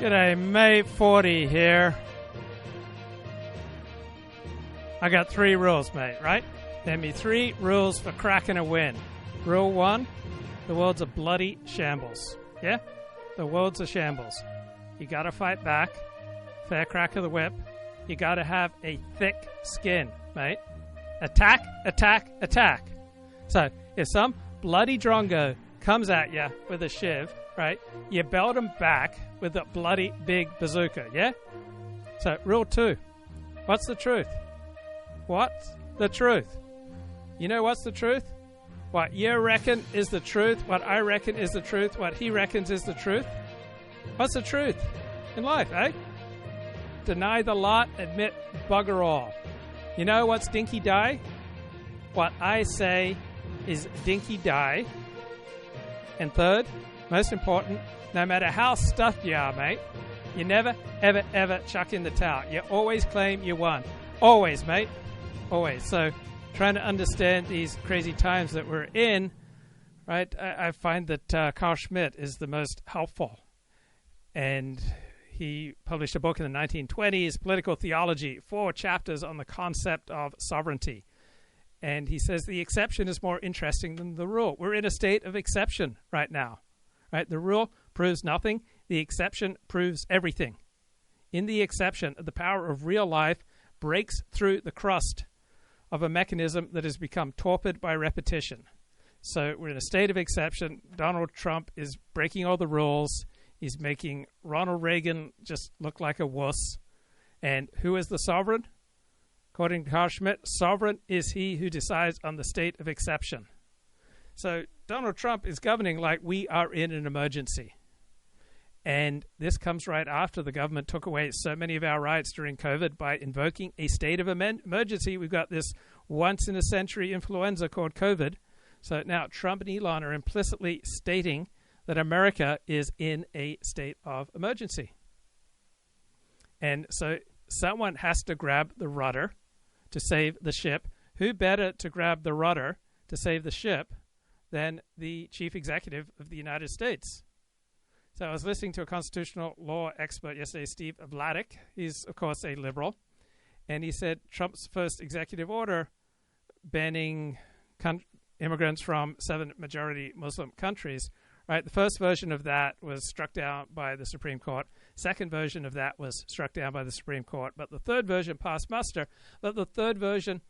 G'day, May 40 here. I got 3 rules, mate, right? There me 3 rules for cracking a win. Rule 1, the world's a bloody shambles. Yeah? The world's a shambles. You gotta fight back. Fair crack of the whip. You gotta have a thick skin, mate. Attack, attack, attack. So, if some bloody drongo comes at you with a shiv, right, you belt him back with a bloody big bazooka, yeah? So, rule 2. What's the truth? What's the truth? You know what's the truth? What you reckon is the truth, what I reckon is the truth, what he reckons is the truth. What's the truth in life, eh? Deny the lot, admit bugger all. You know what's dinky die? What I say is dinky die. And third, most important, no matter how stuffed you are, mate, you never, ever, ever chuck in the towel. You always claim you won. Always, mate. Always. So, trying to understand these crazy times that we're in, right, I find that Carl Schmitt is the most helpful. And he published a book in the 1920s, Political Theology, 4 chapters on the concept of sovereignty. And he says the exception is more interesting than the rule. We're in a state of exception right now. Right? The rule proves nothing. The exception proves everything. In the exception, the power of real life breaks through the crust of a mechanism that has become torpid by repetition. So we're in a state of exception. Donald Trump is breaking all the rules. He's making Ronald Reagan just look like a wuss. And who is the sovereign? According to Carl Schmitt, sovereign is he who decides on the state of exception. So Donald Trump is governing like we are in an emergency. And this comes right after the government took away so many of our rights during COVID by invoking a state of emergency. We've got this once-in-a-century influenza called COVID. So now Trump and Elon are implicitly stating that America is in a state of emergency. And so someone has to grab the rudder to save the ship. Who better to grab the rudder to save the ship than the chief executive of the United States? So I was listening to a constitutional law expert yesterday, Steve Vladeck. He's, of course, a liberal. And he said Trump's first executive order banning immigrants from 7 majority Muslim countries, right? The first version of that was struck down by the Supreme Court. Second version of that was struck down by the Supreme Court. But the third version passed muster. But the third version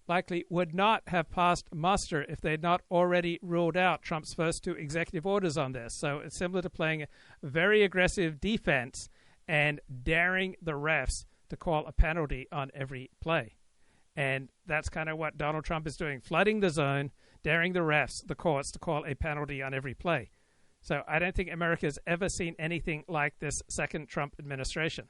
likely would not have passed muster if they had not already ruled out Trump's first 2 executive orders on this. So it's similar to playing a very aggressive defense and daring the refs to call a penalty on every play. And that's kind of what Donald Trump is doing, flooding the zone, daring the refs, the courts, to call a penalty on every play. So I don't think America's ever seen anything like this second Trump administration.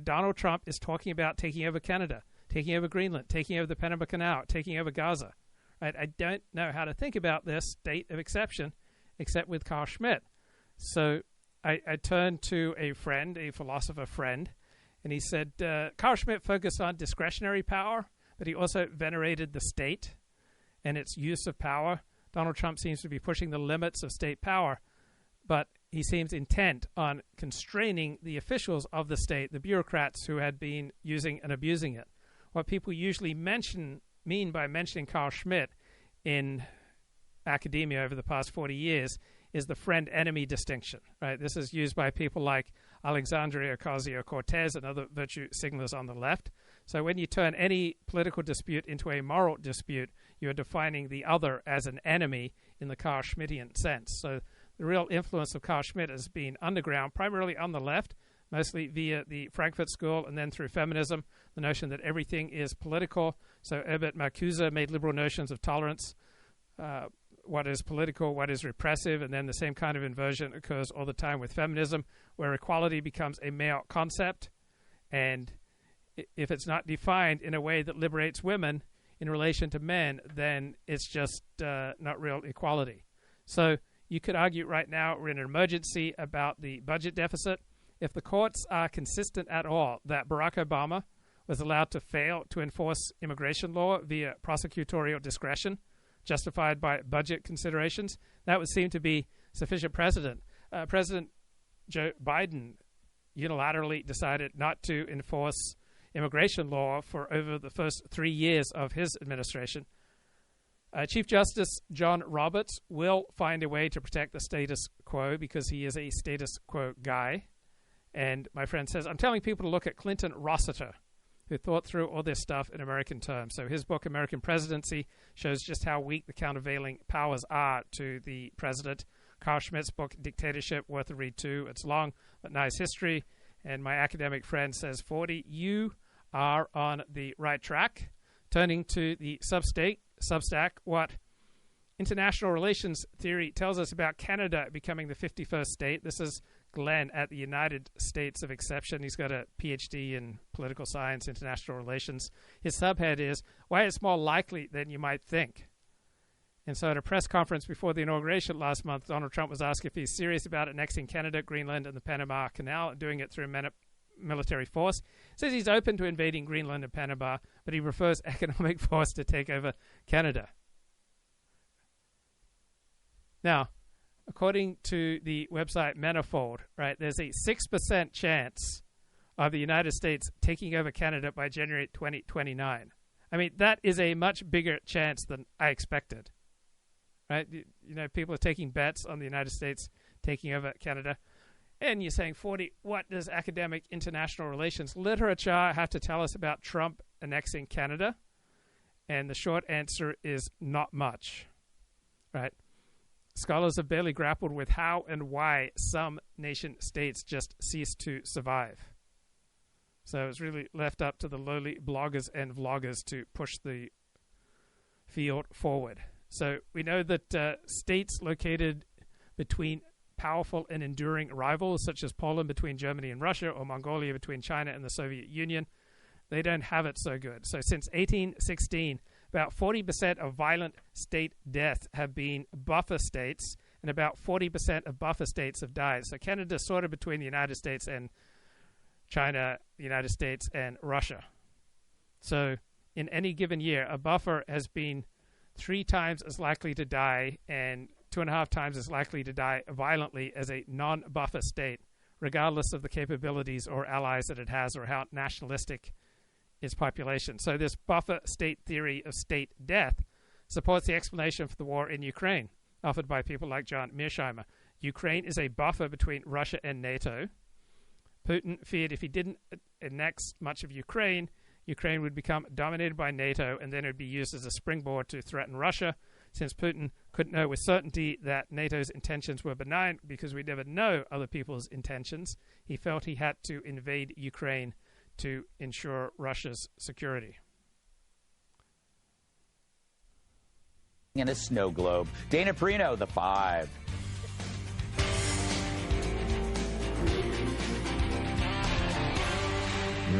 Donald Trump is talking about taking over Canada, taking over Greenland, taking over the Panama Canal, taking over Gaza. Right? I don't know how to think about this state of exception except with Carl Schmitt. So I turned to a friend, a philosopher friend, and he said, Carl Schmitt focused on discretionary power, but he also venerated the state and its use of power. Donald Trump seems to be pushing the limits of state power, but he seems intent on constraining the officials of the state, the bureaucrats who had been using and abusing it. What people usually mean by mentioning Carl Schmitt in academia over the past 40 years is the friend-enemy distinction. Right? This is used by people like Alexandria Ocasio-Cortez and other virtue signalers on the left. So when you turn any political dispute into a moral dispute, you're defining the other as an enemy in the Carl Schmittian sense. So the real influence of Carl Schmitt has been underground, primarily on the left, mostly via the Frankfurt School and then through feminism, the notion that everything is political. So Herbert Marcuse made liberal notions of tolerance, what is political, what is repressive, and then the same kind of inversion occurs all the time with feminism, where equality becomes a male concept, and if it's not defined in a way that liberates women in relation to men, then it's just not real equality. So you could argue right now we're in an emergency about the budget deficit. If the courts are consistent at all that Barack Obama was allowed to fail to enforce immigration law via prosecutorial discretion, justified by budget considerations, that would seem to be sufficient precedent. President Joe Biden unilaterally decided not to enforce immigration law for over the first 3 years of his administration. Chief Justice John Roberts will find a way to protect the status quo because he is a status quo guy. And my friend says, I'm telling people to look at Clinton Rossiter, who thought through all this stuff in American terms. So his book, American Presidency, shows just how weak the countervailing powers are to the president. Carl Schmitt's book, Dictatorship, worth a read too. It's long, but nice history. And my academic friend says, 40, you are on the right track. Turning to the Substack, what international relations theory tells us about Canada becoming the 51st state. This is Glenn at the United States of Exception. He's got a PhD in political science, international relations. His subhead is, why it's more likely than you might think. And so at a press conference before the inauguration last month, Donald Trump was asked if he's serious about annexing Canada, Greenland, and the Panama Canal, and doing it through military force. Says he's open to invading Greenland and Panama, but he prefers economic force to take over Canada. Now, according to the website Manifold, right, there's a 6% chance of the United States taking over Canada by January 2029. I mean, that is a much bigger chance than I expected. Right? You know, people are taking bets on the United States taking over Canada. And you're saying, 40, what does academic international relations literature have to tell us about Trump annexing Canada? And the short answer is not much. Right? Scholars have barely grappled with how and why some nation states just cease to survive. So it's really left up to the lowly bloggers and vloggers to push the field forward. So we know that states located between powerful and enduring rivals, such as Poland between Germany and Russia, or Mongolia between China and the Soviet Union, they don't have it so good. So since 1816, about 40% of violent state deaths have been buffer states, and about 40% of buffer states have died. So Canada's sort of between the United States and China, the United States, and Russia. So in any given year, a buffer has been 3 times as likely to die and 2.5 times as likely to die violently as a non-buffer state, regardless of the capabilities or allies that it has or how nationalistic its population. So this buffer state theory of state death supports the explanation for the war in Ukraine, offered by people like John Mearsheimer. Ukraine is a buffer between Russia and NATO. Putin feared if he didn't annex much of Ukraine, Ukraine would become dominated by NATO, and then it would be used as a springboard to threaten Russia. Since Putin couldn't know with certainty that NATO's intentions were benign because we never know other people's intentions, he felt he had to invade Ukraine to ensure Russia's security. In a snow globe, Dana Perino, the 5.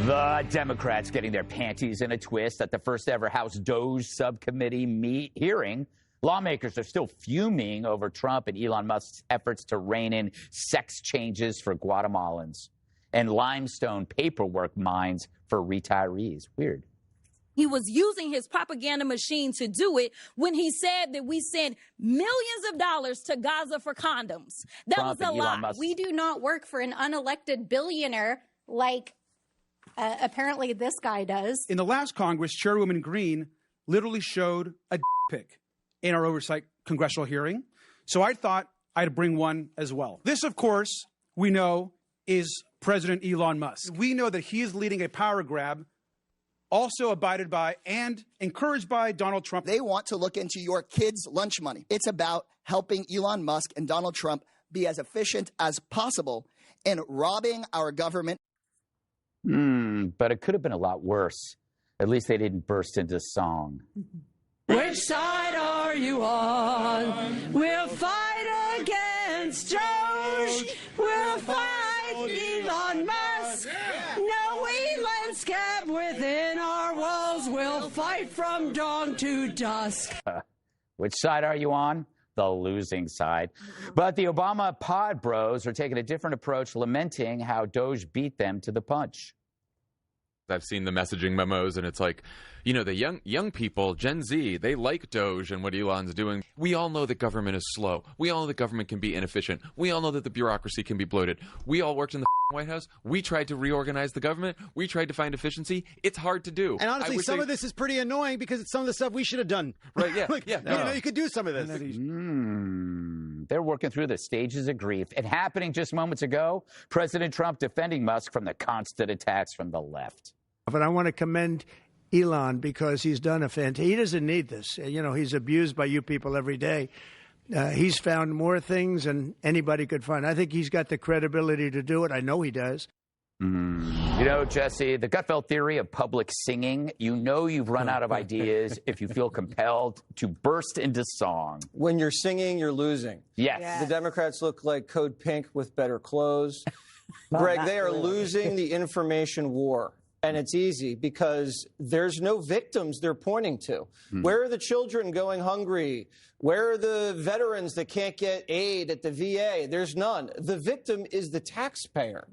The Democrats getting their panties in a twist at the first ever House DOJ subcommittee hearing. Lawmakers are still fuming over Trump and Elon Musk's efforts to rein in sex changes for Guatemalans and limestone paperwork mines for retirees. Weird. He was using his propaganda machine to do it when he said that we sent millions of dollars to Gaza for condoms. That Trump was a lie. We do not work for an unelected billionaire like apparently this guy does. In the last Congress, Chairwoman Green literally showed a pic in our oversight congressional hearing. So I thought I'd bring one as well. This, of course, we know is President Elon Musk. We know that he is leading a power grab, also abided by and encouraged by Donald Trump. They want to look into your kids' lunch money. It's about helping Elon Musk and Donald Trump be as efficient as possible in robbing our government. But it could have been a lot worse. At least they didn't burst into song. Which side are you on? We'll fight against Doge. We'll fight Elon Musk. No Elon scab within our walls. We'll fight from dawn to dusk. Which side are you on? The losing side. But the Obama pod bros are taking a different approach, lamenting how Doge beat them to the punch. I've seen the messaging memos, and it's like, you know, the young people, Gen Z, they like Doge and what Elon's doing. We all know that government is slow. We all know that government can be inefficient. We all know that the bureaucracy can be bloated. We all worked in the White House. We tried to reorganize the government. We tried to find efficiency. It's hard to do. And honestly, some of this is pretty annoying because it's some of the stuff we should have done. Right, yeah. Like, yeah. You know, you could do some of this. They're working through the stages of grief. And happening just moments ago, President Trump defending Musk from the constant attacks from the left. But I want to commend Elon because he's done he doesn't need this. You know, he's abused by you people every day. He's found more things than anybody could find. I think he's got the credibility to do it. I know he does. You know, Jesse, the Gutfeld theory of public singing, you know you've run out of ideas if you feel compelled to burst into song. When you're singing, you're losing. Yes. The Democrats look like Code Pink with better clothes. Greg, they are losing the information war. And it's easy because there's no victims they're pointing to. Where are the children going hungry? Where are the veterans that can't get aid at the VA? There's none. The victim is the taxpayer.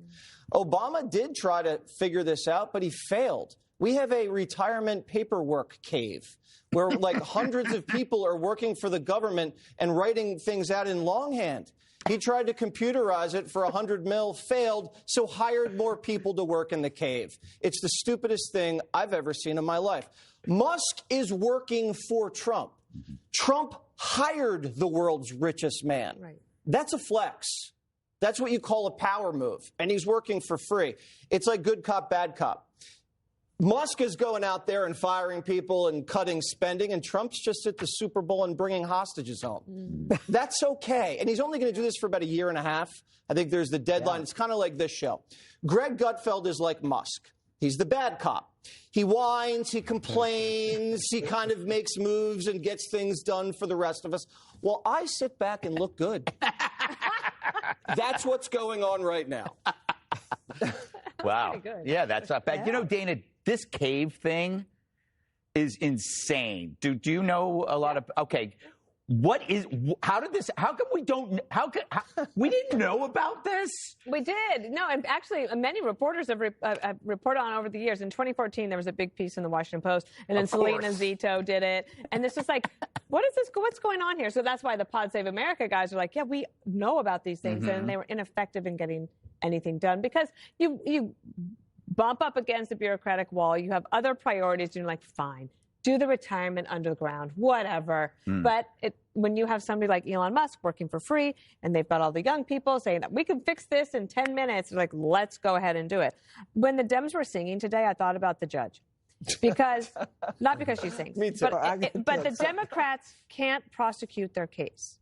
Obama did try to figure this out, but he failed. We have a retirement paperwork cave where like hundreds of people are working for the government and writing things out in longhand. He tried to computerize it for $100 million, failed, so hired more people to work in the cave. It's the stupidest thing I've ever seen in my life. Musk is working for Trump. Trump hired the world's richest man. Right. That's a flex. That's what you call a power move. And he's working for free. It's like good cop, bad cop. Musk is going out there and firing people and cutting spending, and Trump's just at the Super Bowl and bringing hostages home. That's okay. And he's only going to do this for about a year and a half. I think there's the deadline. Yeah. It's kind of like this show. Greg Gutfeld is like Musk. He's the bad cop. He whines, he complains, he kind of makes moves and gets things done for the rest of us. Well, I sit back and look good. That's what's going on right now. Wow. Yeah, that's not bad. Yeah. You know, Dana, this cave thing is insane. Do you know a lot of, okay, how come we didn't know about this? We did. No, and actually many reporters have reported on over the years. In 2014, there was a big piece in the Washington Post, and then Selena Zito did it. And it's just like, what's going on here? So that's why the Pod Save America guys are like, yeah, we know about these things, and they were ineffective in getting anything done because you bump up against the bureaucratic wall. You have other priorities. You're like, fine, do the retirement underground, whatever. But when you have somebody like Elon Musk working for free and they've got all the young people saying that we can fix this in 10 minutes, they're like, let's go ahead and do it. When the Dems were singing today, I thought about the judge. Because, not because she sings, Me too. but the Democrats can't prosecute their case.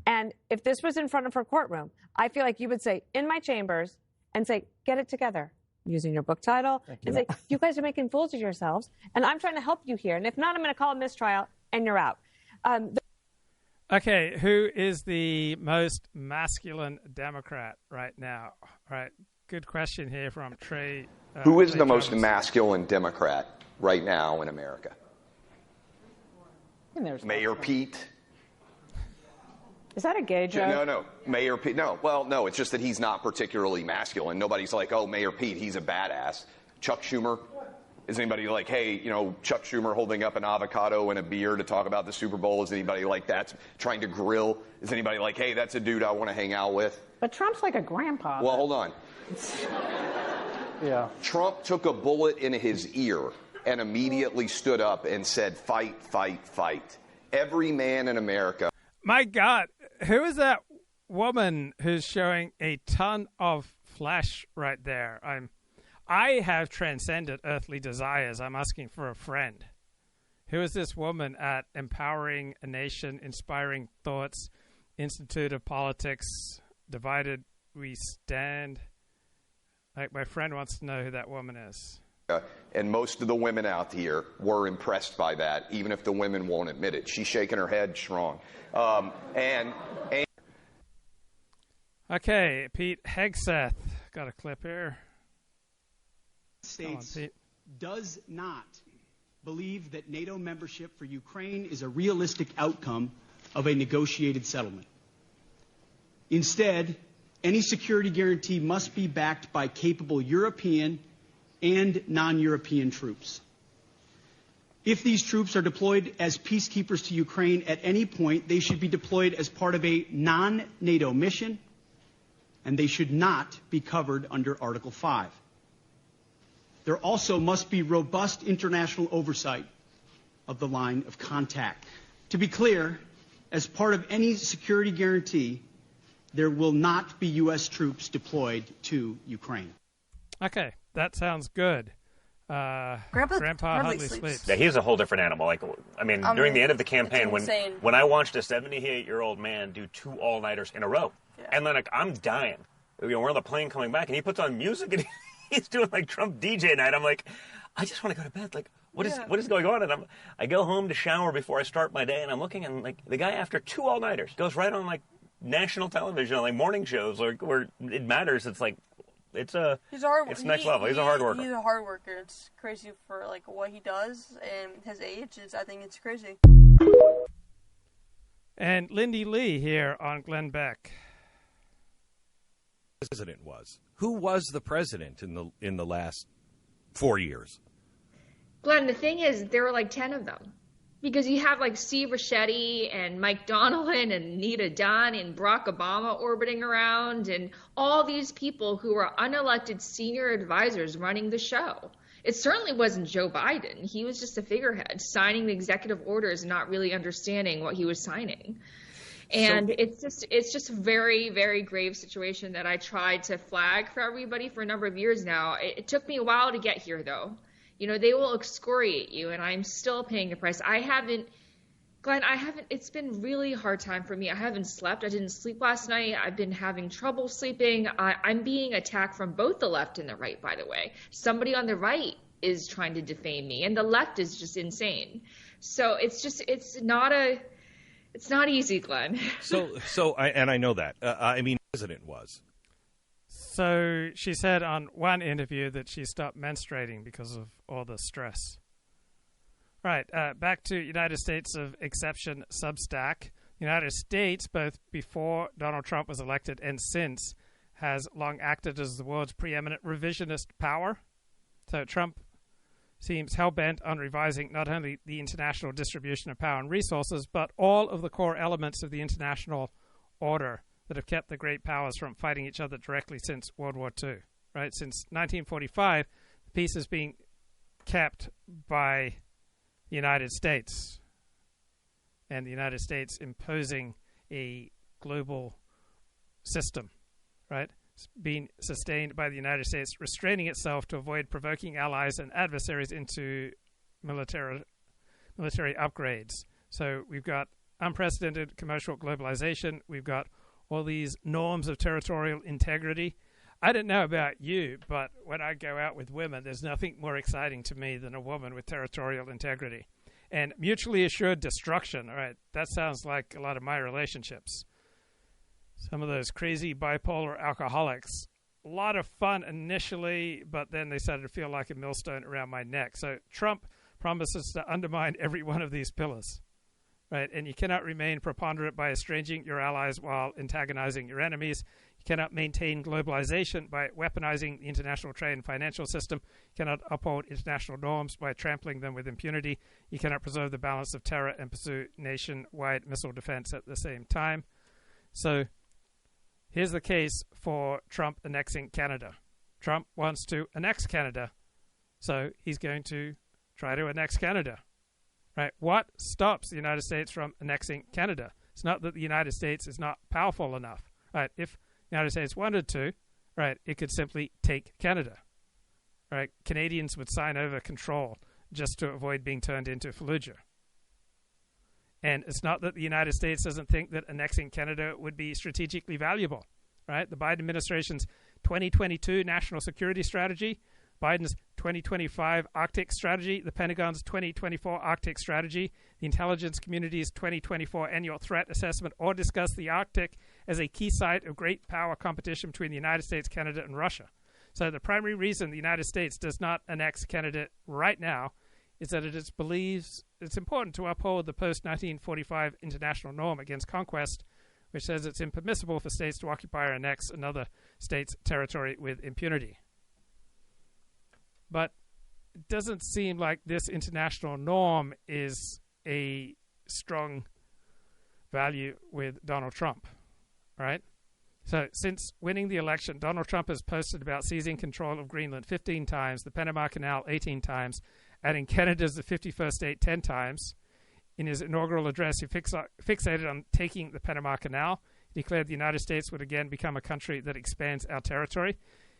And if this was in front of her courtroom, I feel like you would say, in my chambers, and say, get it together, using your book title, and say, you guys are making fools of yourselves, and I'm trying to help you here. And if not, I'm going to call a mistrial, and you're out. Okay, who is the most masculine Democrat right now? All right, good question here from Trey. Who is the most masculine Democrat right now in America? Mayor Pete. Is that a gay joke? No. Mayor Pete. No. Well, no, it's just that he's not particularly masculine. Nobody's like, oh, Mayor Pete, he's a badass. Chuck Schumer. Is anybody like, hey, you know, Chuck Schumer holding up an avocado and a beer to talk about the Super Bowl? Is anybody like that trying to grill? Is anybody like, hey, that's a dude I want to hang out with? But Trump's like a grandpa. Well, hold on. Yeah. Trump took a bullet in his ear and immediately stood up and said, fight, fight, fight. Every man in America. My God, who is that woman who's showing a ton of flesh right there? I have transcended earthly desires. I'm asking for a friend. Who is this woman at Empowering a Nation, Inspiring Thoughts, Institute of Politics, Divided We Stand? Like, my friend wants to know who that woman is. And most of the women out here were impressed by that, even if the women won't admit it. She's shaking her head strong. Okay, Pete Hegseth. Got a clip here. States does not believe that NATO membership for Ukraine is a realistic outcome of a negotiated settlement. Instead, any security guarantee must be backed by capable European and non-European troops. If these troops are deployed as peacekeepers to Ukraine at any point, they should be deployed as part of a non-NATO mission, and they should not be covered under Article 5. There also must be robust international oversight of the line of contact. To be clear, as part of any security guarantee, there will not be U.S. troops deployed to Ukraine. Okay, that sounds good. Grandpa hardly sleeps. Yeah, he's a whole different animal. Like, I mean, during the end of the campaign, when I watched a 78-year-old man do 2 all-nighters in a row, and then like I'm dying. You know, we're on the plane coming back, and he puts on music, and he's doing like Trump DJ night. I'm like, I just want to go to bed. Like, what is going on? And I go home to shower before I start my day, and I'm looking, and like the guy after 2 all-nighters goes right on like national television, like morning shows, like where it matters. It's like. It's next level. He's a hard worker. He's a hard worker. It's crazy for like what he does and his age. I think it's crazy. And Lindy Lee here on Glenn Beck. President was. Who was the president in the last 4 years? Glenn, the thing is, there were like 10 of them. Because you have like Steve Ricchetti and Mike Donnellan and Nita Dunn and Barack Obama orbiting around and all these people who are unelected senior advisors running the show. It certainly wasn't Joe Biden. He was just a figurehead signing the executive orders, not really understanding what he was signing. And it's just a very, very grave situation that I tried to flag for everybody for a number of years now. It took me a while to get here, though. You know, they will excoriate you, and I'm still paying a price. Glenn, it's been really hard time for me. I haven't slept. I didn't sleep last night. I've been having trouble sleeping. I'm being attacked from both the left and the right, by the way. Somebody on the right is trying to defame me, and the left is just insane. So it's not easy, Glenn. I know that. I mean, the president was. So she said on one interview that she stopped menstruating because of all the stress. Right, back to United States of Exception Substack. The United States, both before Donald Trump was elected and since, has long acted as the world's preeminent revisionist power. So Trump seems hell-bent on revising not only the international distribution of power and resources, but all of the core elements of the international order that have kept the great powers from fighting each other directly since World War II. Right? Since 1945, the peace is being kept by the United States, and the United States imposing a global system, right? It's being sustained by the United States, restraining itself to avoid provoking allies and adversaries into military upgrades. So we've got unprecedented commercial globalization. We've got all these norms of territorial integrity. I don't know about you, but when I go out with women, there's nothing more exciting to me than a woman with territorial integrity. And mutually assured destruction, all right, that sounds like a lot of my relationships. Some of those crazy bipolar alcoholics, a lot of fun initially, but then they started to feel like a millstone around my neck. So Trump promises to undermine every one of these pillars. Right, and you cannot remain preponderant by estranging your allies while antagonizing your enemies. You cannot maintain globalization by weaponizing the international trade and financial system. You cannot uphold international norms by trampling them with impunity. You cannot preserve the balance of terror and pursue nationwide missile defense at the same time. So here's the case for Trump annexing Canada. Trump wants to annex Canada, so he's going to try to annex Canada. Right? What stops the United States from annexing Canada? It's not that the United States is not powerful enough. Right? If the United States wanted to, right, it could simply take Canada. Right? Canadians would sign over control just to avoid being turned into Fallujah. And it's not that the United States doesn't think that annexing Canada would be strategically valuable. Right? The Biden administration's 2022 national security strategy, Biden's 2025 Arctic strategy, the Pentagon's 2024 Arctic strategy, the intelligence community's 2024 annual threat assessment all discuss the Arctic as a key site of great power competition between the United States, Canada, and Russia. So the primary reason the United States does not annex Canada right now is that it believes it's important to uphold the post-1945 international norm against conquest, which says it's impermissible for states to occupy or annex another state's territory with impunity. But it doesn't seem like this international norm is a strong value with Donald Trump, right? So since winning the election, Donald Trump has posted about seizing control of Greenland 15 times, the Panama Canal 18 times, adding Canada as the 51st state 10 times. In his inaugural address, he fixated on taking the Panama Canal. He declared the United States would again become a country that expands our territory.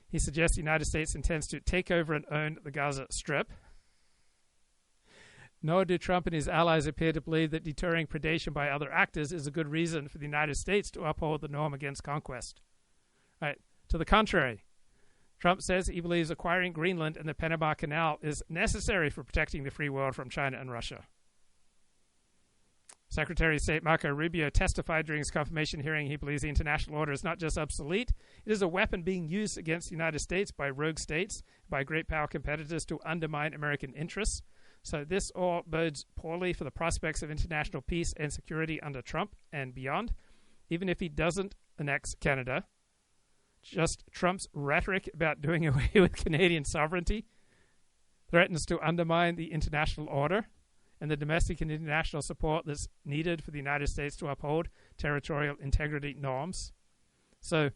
He suggests the United States intends to take over and own the Gaza Strip. Nor do Trump and his allies appear to believe that deterring predation by other actors is a good reason for the United States to uphold the norm against conquest. Right. To the contrary, Trump says he believes acquiring Greenland and the Panama Canal is necessary for protecting the free world from China and Russia. Secretary of State Marco Rubio testified during his confirmation hearing he believes the international order is not just obsolete, it is a weapon being used against the United States by rogue states, by great power competitors to undermine American interests. So this all bodes poorly for the prospects of international peace and security under Trump and beyond. Even if he doesn't annex Canada, just Trump's rhetoric about doing away with Canadian sovereignty threatens to undermine the international order and the domestic and international support that's needed for the United States to uphold territorial integrity norms. So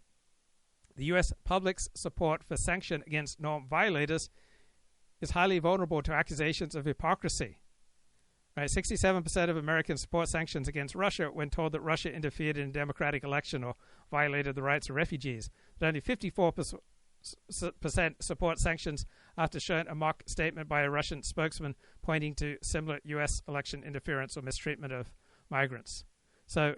the U.S. public's support for sanction against norm violators is highly vulnerable to accusations of hypocrisy. Right, 67% of Americans support sanctions against Russia when told that Russia interfered in a democratic election or violated the rights of refugees. But only 54% support sanctions after shown a mock statement by a Russian spokesman pointing to similar U.S. election interference or mistreatment of migrants. So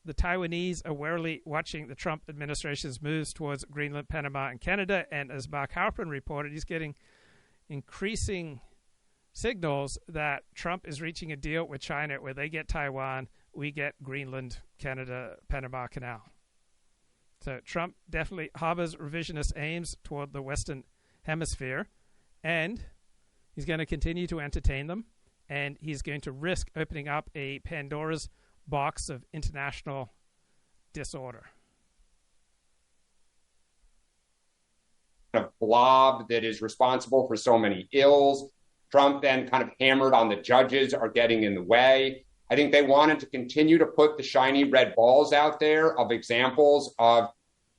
the Taiwanese are warily watching the Trump administration's moves towards Greenland, Panama, and Canada. And as Mark Halperin reported, he's getting increasing signals that Trump is reaching a deal with China where they get Taiwan, we get Greenland, Canada, Panama Canal. So Trump definitely harbors revisionist aims toward the Western Hemisphere, and he's going to continue to entertain them, and he's going to risk opening up a Pandora's box of international disorder. A blob that is responsible for so many ills. Trump then kind of hammered on the judges are getting in the way. I think they wanted to continue to put the shiny red balls out there of examples of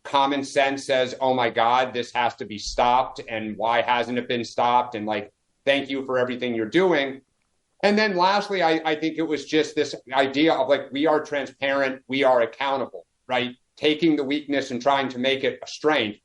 common sense says, oh my God, this has to be stopped. And why hasn't it been stopped? And like, thank you for everything you're doing. And then lastly, I think it was just this idea of like, we are transparent, we are accountable, right? Taking the weakness and trying to make it a strength.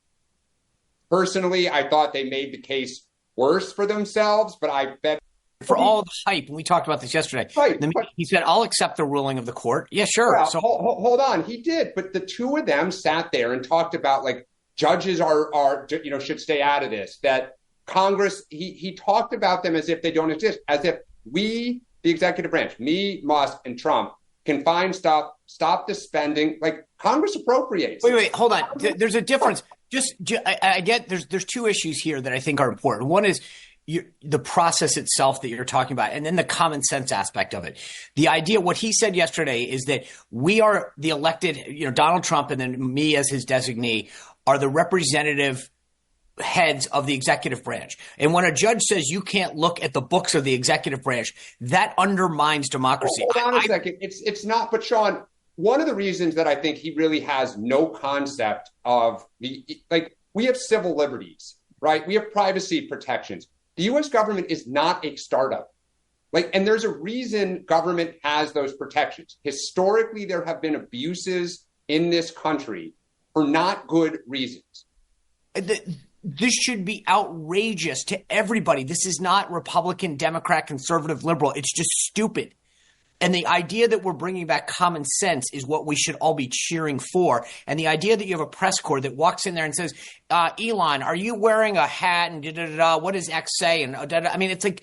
Personally, I thought they made the case worse for themselves, but I bet for all the hype, and we talked about this yesterday. Right, he said, I'll accept the ruling of the court. Yeah, sure. Well, so hold on. He did. But the two of them sat there and talked about like judges are should stay out of this, that Congress, he talked about them as if they don't exist, as if we, the executive branch, me, Musk, and Trump, can find stuff, stop the spending. Like Congress appropriates. Wait, hold on. There's a difference. I get there's two issues here that I think are important. One is the process itself that you're talking about, and then the common sense aspect of it. The idea, what he said yesterday is that we are the elected, Donald Trump and then me as his designee are the representative heads of the executive branch. And when a judge says you can't look at the books of the executive branch, that undermines democracy. Hold on a second. It's not, but Sean, one of the reasons that I think he really has no concept of we have civil liberties, right? We have privacy protections. The U.S. government is not a startup. And there's a reason government has those protections. Historically, there have been abuses in this country for not good reasons. This should be outrageous to everybody. This is not Republican, Democrat, conservative, liberal. It's just stupid. And the idea that we're bringing back common sense is what we should all be cheering for. And the idea that you have a press corps that walks in there and says, Elon, are you wearing a hat? And da-da-da-da, what does X say? And da-da-da. I mean, it's like,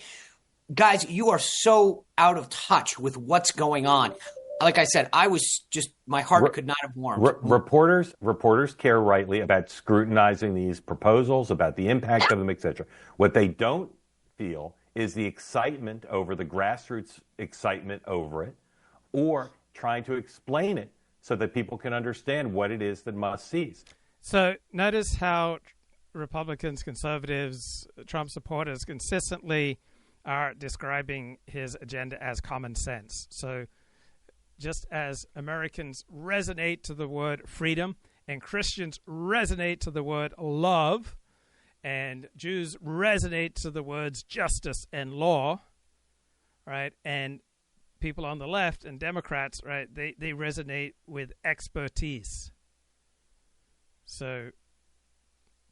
guys, you are so out of touch with what's going on. Like I said, I was just, my heart could not have warmed. Reporters care rightly about scrutinizing these proposals, about the impact of them, etc. What they don't feel is the excitement over the grassroots excitement over it, or trying to explain it so that people can understand what it is that Musk sees. So notice how Republicans, conservatives, Trump supporters consistently are describing his agenda as common sense. So just as Americans resonate to the word freedom and Christians resonate to the word love and Jews resonate to the words justice and law, right? And people on the left and Democrats, right, they resonate with expertise. So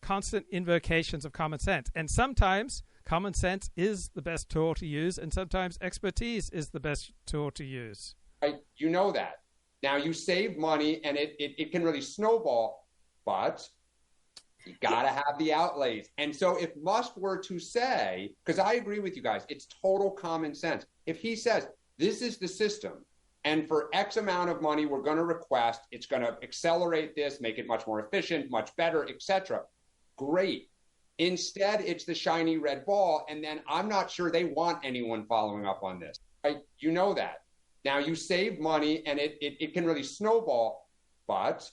constant invocations of common sense. And sometimes common sense is the best tool to use, and sometimes expertise is the best tool to use. Right? You know that. Now, you save money, and it can really snowball, but you got to have the outlays. And so if Musk were to say, because I agree with you guys, it's total common sense. If he says, this is the system, and for X amount of money we're going to request, it's going to accelerate this, make it much more efficient, much better, etc. Great. Instead, it's the shiny red ball, and then I'm not sure they want anyone following up on this. Right? You know that. Now, you save money, and it can really snowball, but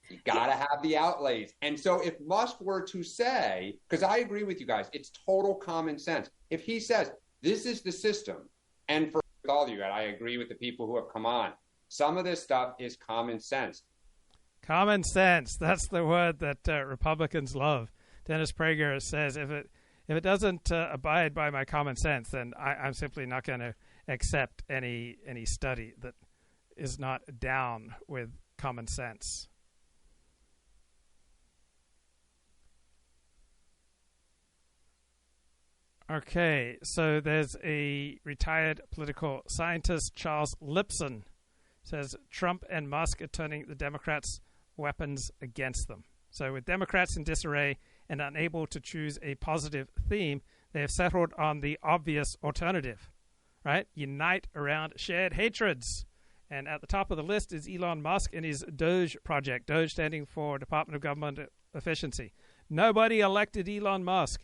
you got to have the outlays. And so if Musk were to say, because I agree with you guys, it's total common sense. If he says, this is the system, and for all of you, I agree with the people who have come on, some of this stuff is common sense. Common sense. That's the word that Republicans love. Dennis Prager says, if it doesn't abide by my common sense, then I'm simply not going to accept any study that is not down with common sense. Okay, so there's a retired political scientist, Charles Lipson, says Trump and Musk are turning the Democrats' weapons against them. So with Democrats in disarray and unable to choose a positive theme, they have settled on the obvious alternative, right? Unite around shared hatreds. And at the top of the list is Elon Musk and his Doge project, Doge standing for Department of Government Efficiency. Nobody elected Elon Musk.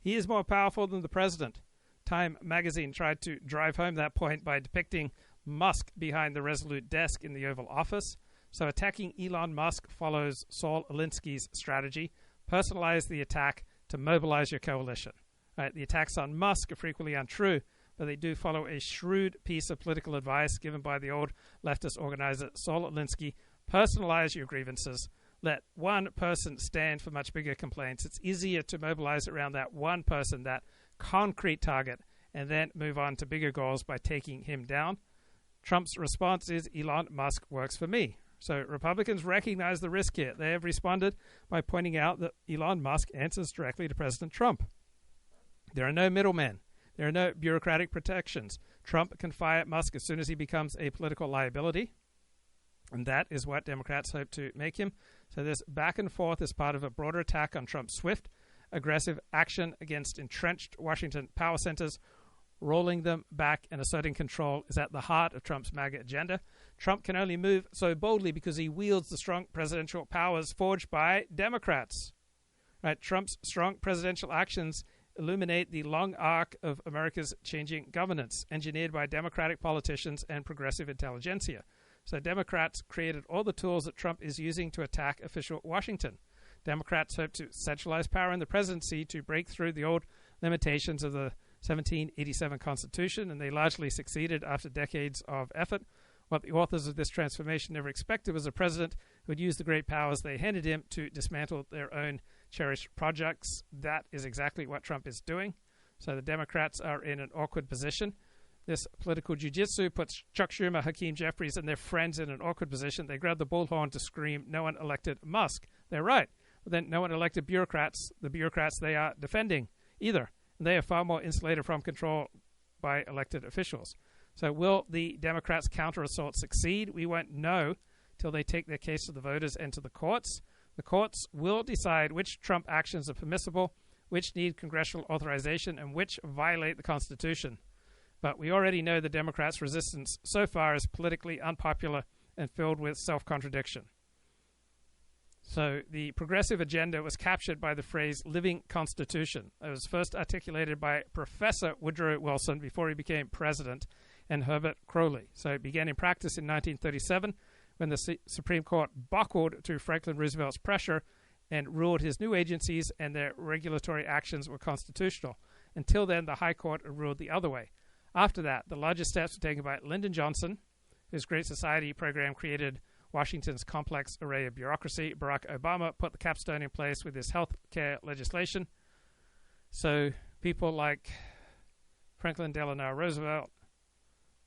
He is more powerful than the president. Time magazine tried to drive home that point by depicting Musk behind the resolute desk in the Oval Office. So attacking Elon Musk follows Saul Alinsky's strategy. Personalize the attack to mobilize your coalition. Right? The attacks on Musk are frequently untrue, but they do follow a shrewd piece of political advice given by the old leftist organizer Saul Alinsky. Personalize your grievances. Let one person stand for much bigger complaints. It's easier to mobilize around that one person, that concrete target, and then move on to bigger goals by taking him down. Trump's response is Elon Musk works for me. So Republicans recognize the risk here. They have responded by pointing out that Elon Musk answers directly to President Trump. There are no middlemen. There are no bureaucratic protections. Trump can fire Musk as soon as he becomes a political liability. And that is what Democrats hope to make him. So this back and forth is part of a broader attack on Trump's swift, aggressive action against entrenched Washington power centers. Rolling them back and asserting control is at the heart of Trump's MAGA agenda. Trump can only move so boldly because he wields the strong presidential powers forged by Democrats. Right? Trump's strong presidential actions illuminate the long arc of America's changing governance, engineered by Democratic politicians and progressive intelligentsia. So Democrats created all the tools that Trump is using to attack official Washington. Democrats hope to centralize power in the presidency to break through the old limitations of the 1787 Constitution, and they largely succeeded after decades of effort. What the authors of this transformation never expected was a president who would use the great powers they handed him to dismantle their own cherished projects. That is exactly what Trump is doing. So the Democrats are in an awkward position. This political jiu-jitsu puts Chuck Schumer, Hakeem Jeffries, and their friends in an awkward position. They grab the bullhorn to scream, no one elected Musk. They're right. But then no one elected bureaucrats, the bureaucrats they are defending, either. And they are far more insulated from control by elected officials. So will the Democrats' counter-assault succeed? We won't know till they take their case to the voters and to the courts. The courts will decide which Trump actions are permissible, which need congressional authorization, and which violate the Constitution. But we already know the Democrats' resistance so far is politically unpopular and filled with self-contradiction. So the progressive agenda was captured by the phrase living constitution. It was first articulated by Professor Woodrow Wilson before he became president, and Herbert Crowley. So it began in practice in 1937 when the Supreme Court buckled to Franklin Roosevelt's pressure and ruled his new agencies and their regulatory actions were constitutional. Until then, the High Court ruled the other way. After that, the largest steps were taken by Lyndon Johnson, whose Great Society program created Washington's complex array of bureaucracy. Barack Obama put the capstone in place with his health care legislation. So people like Franklin Delano Roosevelt,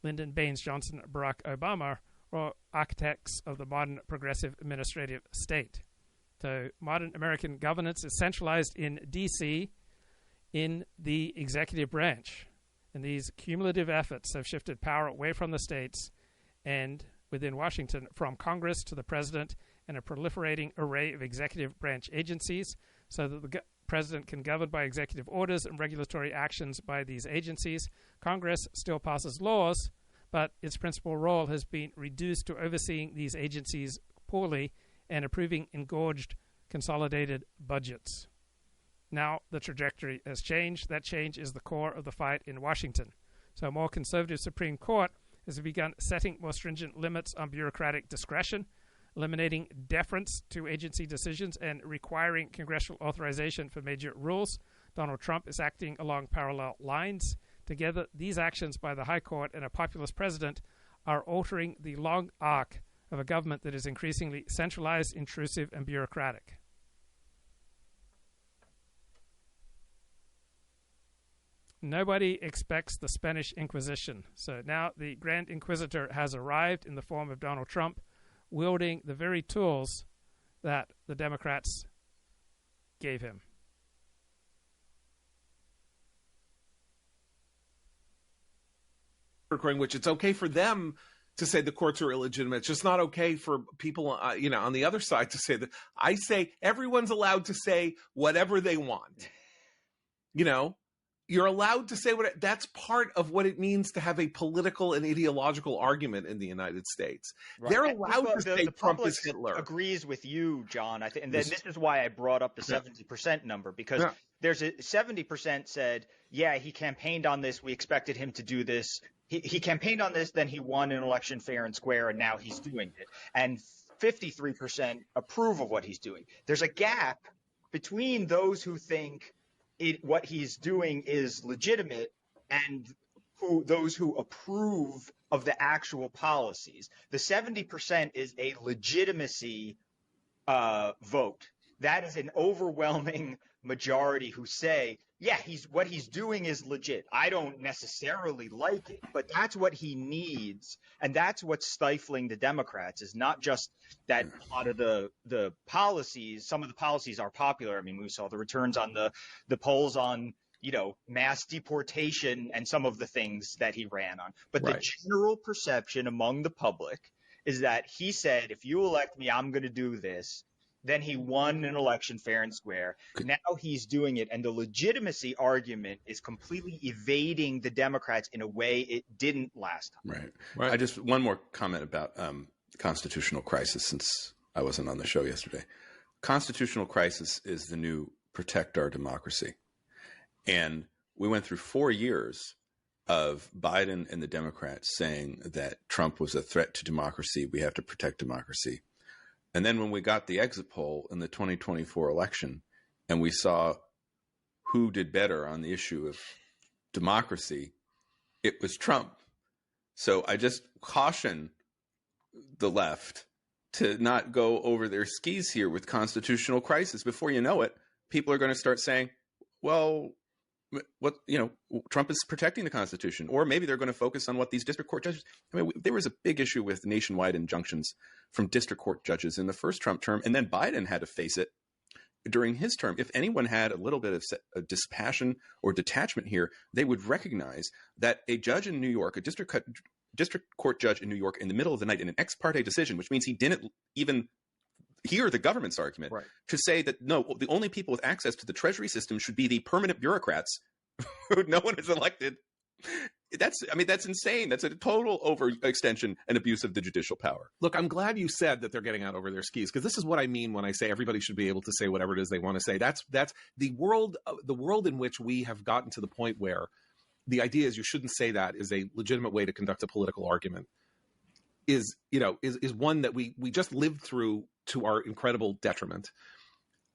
Lyndon Baines Johnson, Barack Obama were architects of the modern progressive administrative state. So modern American governance is centralized in D.C. in the executive branch. And these cumulative efforts have shifted power away from the states and within Washington from Congress to the president and a proliferating array of executive branch agencies so that the president can govern by executive orders and regulatory actions by these agencies. Congress still passes laws, but its principal role has been reduced to overseeing these agencies poorly and approving engorged consolidated budgets. Now the trajectory has changed. That change is the core of the fight in Washington. So a more conservative Supreme Court has begun setting more stringent limits on bureaucratic discretion, eliminating deference to agency decisions, and requiring congressional authorization for major rules. Donald Trump is acting along parallel lines. Together, these actions by the High Court and a populist president are altering the long arc of a government that is increasingly centralized, intrusive, and bureaucratic. Nobody expects the Spanish Inquisition. So now the Grand Inquisitor has arrived in the form of Donald Trump, wielding the very tools that the Democrats gave him. Which it's okay for them to say the courts are illegitimate. It's just not okay for people, on the other side to say that. I say everyone's allowed to say whatever they want. You're allowed to say that's part of what it means to have a political and ideological argument in the United States. Right. They're allowed to say Trump is Hitler. Agrees with you, John. And then this is why I brought up the 70% number, because there's a 70% said, yeah, he campaigned on this. We expected him to do this. He campaigned on this, then he won an election fair and square, and now he's doing it. And 53% approve of what he's doing. There's a gap between those who think what he's doing is legitimate and those who approve of the actual policies. The 70% is a legitimacy vote. That is an overwhelming majority who say, yeah, what he's doing is legit. I don't necessarily like it, but that's what he needs. And that's what's stifling the Democrats, is not just that a lot of the policies, some of the policies are popular. I mean, we saw the returns on the polls on, mass deportation and some of the things that he ran on. But the general perception among the public is that he said, if you elect me, I'm going to do this. Then he won an election fair and square. Now he's doing it. And the legitimacy argument is completely evading the Democrats in a way it didn't last time. Right. I just one more comment about constitutional crisis, since I wasn't on the show yesterday. Constitutional crisis is the new protect our democracy. And we went through 4 years of Biden and the Democrats saying that Trump was a threat to democracy. We have to protect democracy. And then when we got the exit poll in the 2024 election and we saw who did better on the issue of democracy, it was Trump. So I just caution the left to not go over their skis here with constitutional crisis. Before you know it, people are going to start saying, well, Trump is protecting the Constitution. Or maybe they're going to focus on what these district court judges. There was a big issue with nationwide injunctions from district court judges in the first Trump term, and then Biden had to face it during his term. If anyone had a little bit of dispassion or detachment here, they would recognize that a judge in New York, a district court judge in New York, in the middle of the night in an ex parte decision, which means he didn't even hear the government's argument, to say that, no, the only people with access to the Treasury system should be the permanent bureaucrats who no one has elected. That's insane. That's a total overextension and abuse of the judicial power. Look, I'm glad you said that they're getting out over their skis, because this is what I mean when I say everybody should be able to say whatever it is they want to say. That's the world in which we have gotten to the point where the idea is you shouldn't say that is a legitimate way to conduct a political argument. Is one that we just lived through to our incredible detriment.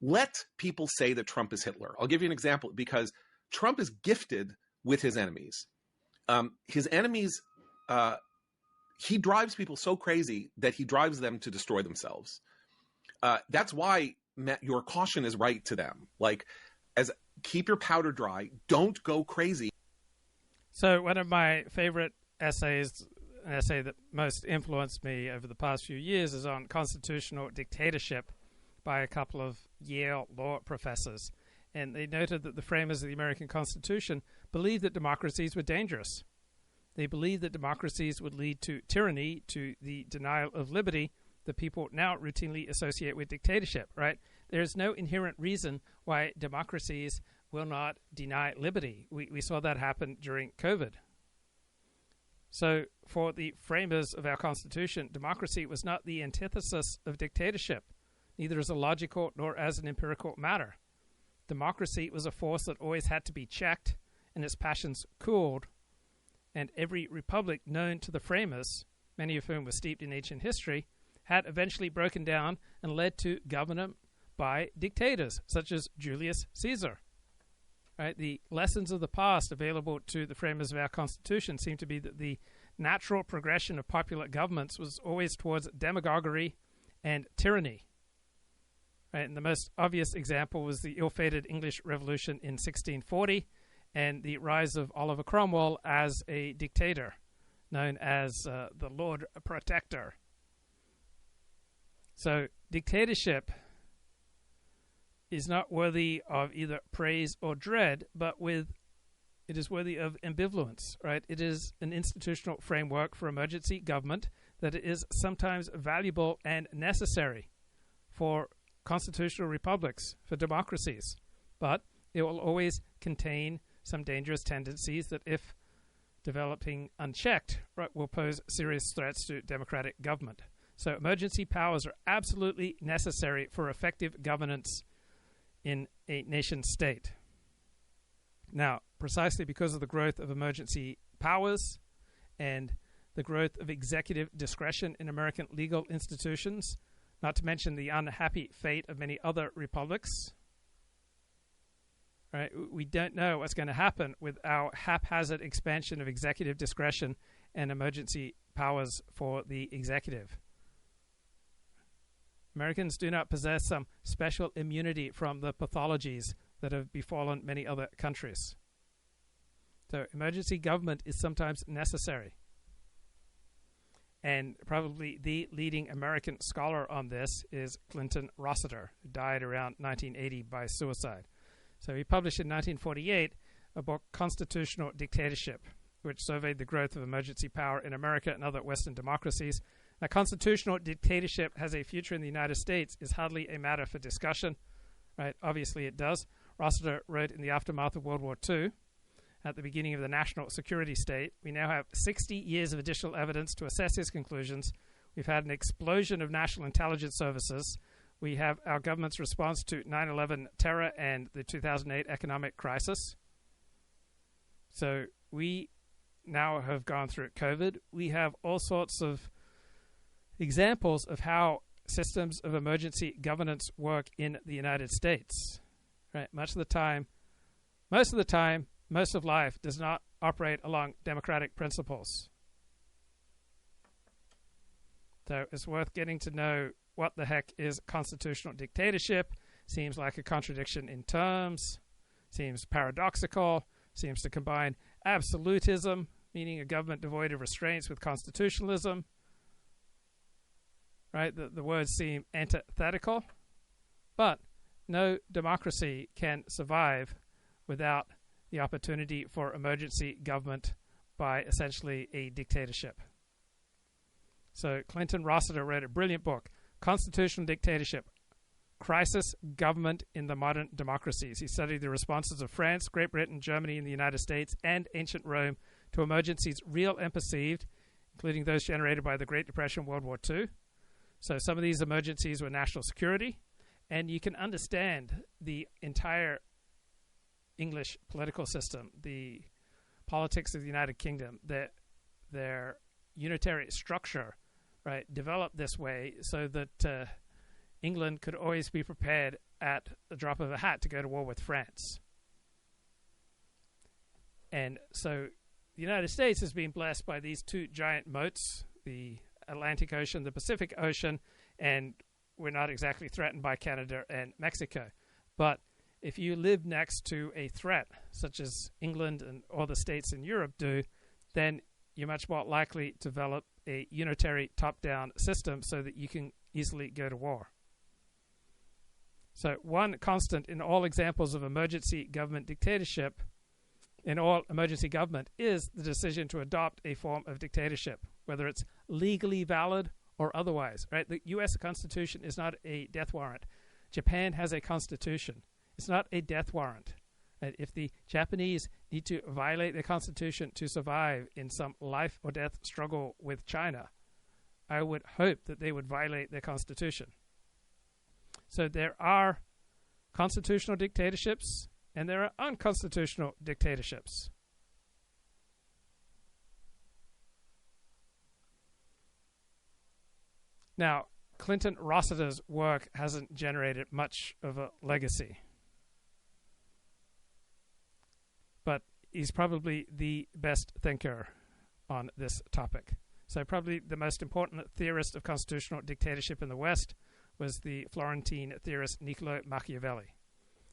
let people say that Trump is Hitler. I'll give you an example, because Trump is gifted with his enemies. His enemies, he drives people so crazy that he drives them to destroy themselves. That's why your caution is right to them. Like, keep your powder dry. Don't go crazy. So one of my favorite essays, an essay that most influenced me over the past few years, is on constitutional dictatorship by a couple of Yale law professors. And they noted that the framers of the American Constitution believed that democracies were dangerous. They believed that democracies would lead to tyranny, to the denial of liberty that people now routinely associate with dictatorship, right? There is no inherent reason why democracies will not deny liberty. We saw that happen during COVID. So for the framers of our Constitution, democracy was not the antithesis of dictatorship, neither as a logical nor as an empirical matter. Democracy was a force that always had to be checked and its passions cooled, and every republic known to the framers, many of whom were steeped in ancient history, had eventually broken down and led to government by dictators, such as Julius Caesar. Right? The lessons of the past available to the framers of our Constitution seem to be that the natural progression of popular governments was always towards demagoguery and tyranny. Right? And the most obvious example was the ill-fated English Revolution in 1640 and the rise of Oliver Cromwell as a dictator, known as the Lord Protector. So dictatorship is not worthy of either praise or dread, but it is worthy of ambivalence, right? It is an institutional framework for emergency government that is sometimes valuable and necessary for constitutional republics, for democracies. But it will always contain some dangerous tendencies that, if developing unchecked, right, will pose serious threats to democratic government. So emergency powers are absolutely necessary for effective governance in a nation state. Now, precisely because of the growth of emergency powers and the growth of executive discretion in American legal institutions, not to mention the unhappy fate of many other republics, right, we don't know what's going to happen with our haphazard expansion of executive discretion and emergency powers for the executive. Americans do not possess some special immunity from the pathologies that have befallen many other countries. So emergency government is sometimes necessary. And probably the leading American scholar on this is Clinton Rossiter, who died around 1980 by suicide. So he published in 1948 a book, Constitutional Dictatorship, which surveyed the growth of emergency power in America and other Western democracies. Now, constitutional dictatorship has a future in the United States is hardly a matter for discussion, right? Obviously it does. Rossiter wrote in the aftermath of World War II, at the beginning of the national security state, we now have 60 years of additional evidence to assess his conclusions. We've had an explosion of national intelligence services. We have our government's response to 9/11 terror and the 2008 economic crisis. So we now have gone through COVID. We have all sorts of examples of how systems of emergency governance work in the United States. Right? Most of life does not operate along democratic principles. So it's worth getting to know what the heck is constitutional dictatorship. Seems like a contradiction in terms, seems paradoxical, seems to combine absolutism, meaning a government devoid of restraints, with constitutionalism. Right? The words seem antithetical, but no democracy can survive without the opportunity for emergency government by essentially a dictatorship. So Clinton Rossiter wrote a brilliant book, Constitutional Dictatorship, Crisis Government in the Modern Democracies. He studied the responses of France, Great Britain, Germany, and the United States, and ancient Rome to emergencies, real and perceived, including those generated by the Great Depression, World War II. So some of these emergencies were national security, and you can understand the entire English political system, the politics of the United Kingdom, their unitary structure, right, developed this way so that England could always be prepared at the drop of a hat to go to war with France. And so the United States has been blessed by these two giant moats, the Atlantic Ocean, the Pacific Ocean, and we're not exactly threatened by Canada and Mexico. But if you live next to a threat, such as England and all the states in Europe do, then you're much more likely to develop a unitary top-down system so that you can easily go to war. So one constant in all examples of emergency government dictatorship, in all emergency government, is the decision to adopt a form of dictatorship, whether it's legally valid or otherwise. Right? The U.S. Constitution is not a death warrant. Japan has a constitution. It's not a death warrant. And if the Japanese need to violate their constitution to survive in some life or death struggle with China, I would hope that they would violate their constitution. So there are constitutional dictatorships and there are unconstitutional dictatorships. Now, Clinton Rossiter's work hasn't generated much of a legacy. But he's probably the best thinker on this topic. So probably the most important theorist of constitutional dictatorship in the West was the Florentine theorist Niccolo Machiavelli.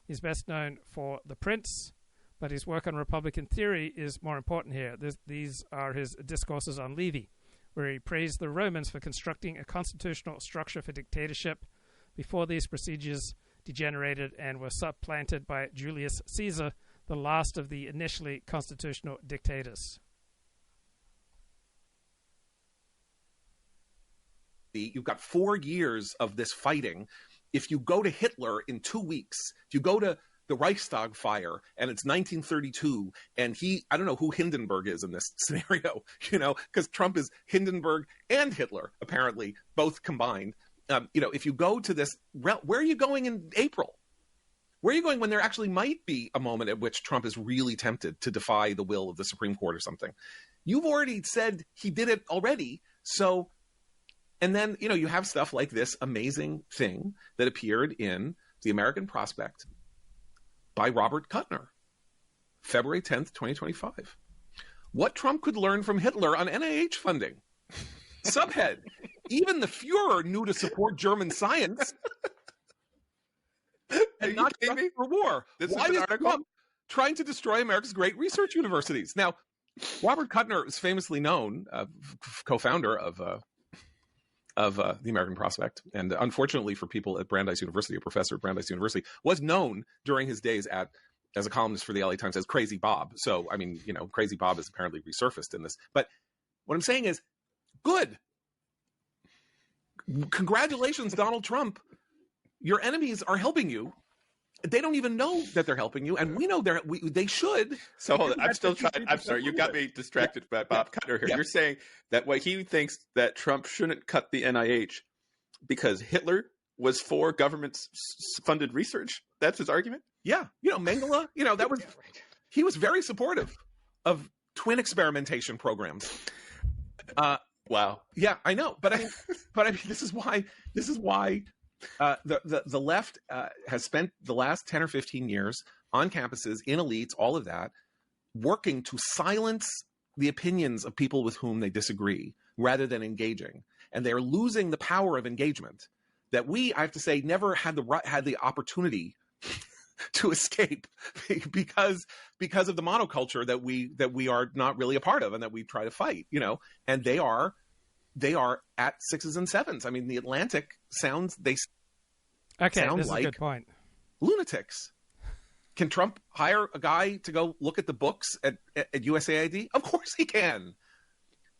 He's best known for The Prince, but his work on Republican theory is more important here. These are his discourses on Levy, where he praised the Romans for constructing a constitutional structure for dictatorship before these procedures degenerated and were supplanted by Julius Caesar, the last of the initially constitutional dictators. You've got 4 years of this fighting. If you go to Hitler in 2 weeks, if you go to the Reichstag fire and it's 1932 and I don't know who Hindenburg is in this scenario, because Trump is Hindenburg and Hitler, apparently, both combined. If you go to this, where are you going in April? Where are you going when there actually might be a moment at which Trump is really tempted to defy the will of the Supreme Court or something? You've already said he did it already. So, and then, you have stuff like this amazing thing that appeared in The American Prospect by Robert Kuttner, February 10th, 2025. What Trump could learn from Hitler on NIH funding. Subhead, even the Fuhrer knew to support German science and not just for war. Why is Trump trying to destroy America's great research universities? Now, Robert Kuttner is famously known, co-founder of the American Prospect, and unfortunately for people at Brandeis University, a professor at Brandeis University, was known during his days as a columnist for the LA Times as Crazy Bob. So, Crazy Bob is apparently resurfaced in this. But what I'm saying is, good. Congratulations, Donald Trump. Your enemies are helping you. They don't even know that they're helping you, and we know they should. So hold on. I'm still trying. I'm sorry. You got me distracted by Bob Kuttner here. Yeah. You're saying that what he thinks that Trump shouldn't cut the NIH because Hitler was for government-funded research. That's his argument? Yeah. Mengele, that was he was very supportive of twin experimentation programs. Wow. Yeah, I know. But I mean, this is why the left has spent the last 10 or 15 years on campuses, in elites, all of that, working to silence the opinions of people with whom they disagree rather than engaging. And they're losing the power of engagement that I have to say, never had the opportunity to escape because of the monoculture that we are not really a part of and that we try to fight, and they are at 6s and 7s. I mean, the Atlantic sounds like is a good point. Lunatics. Can Trump hire a guy to go look at the books at USAID? Of course he can.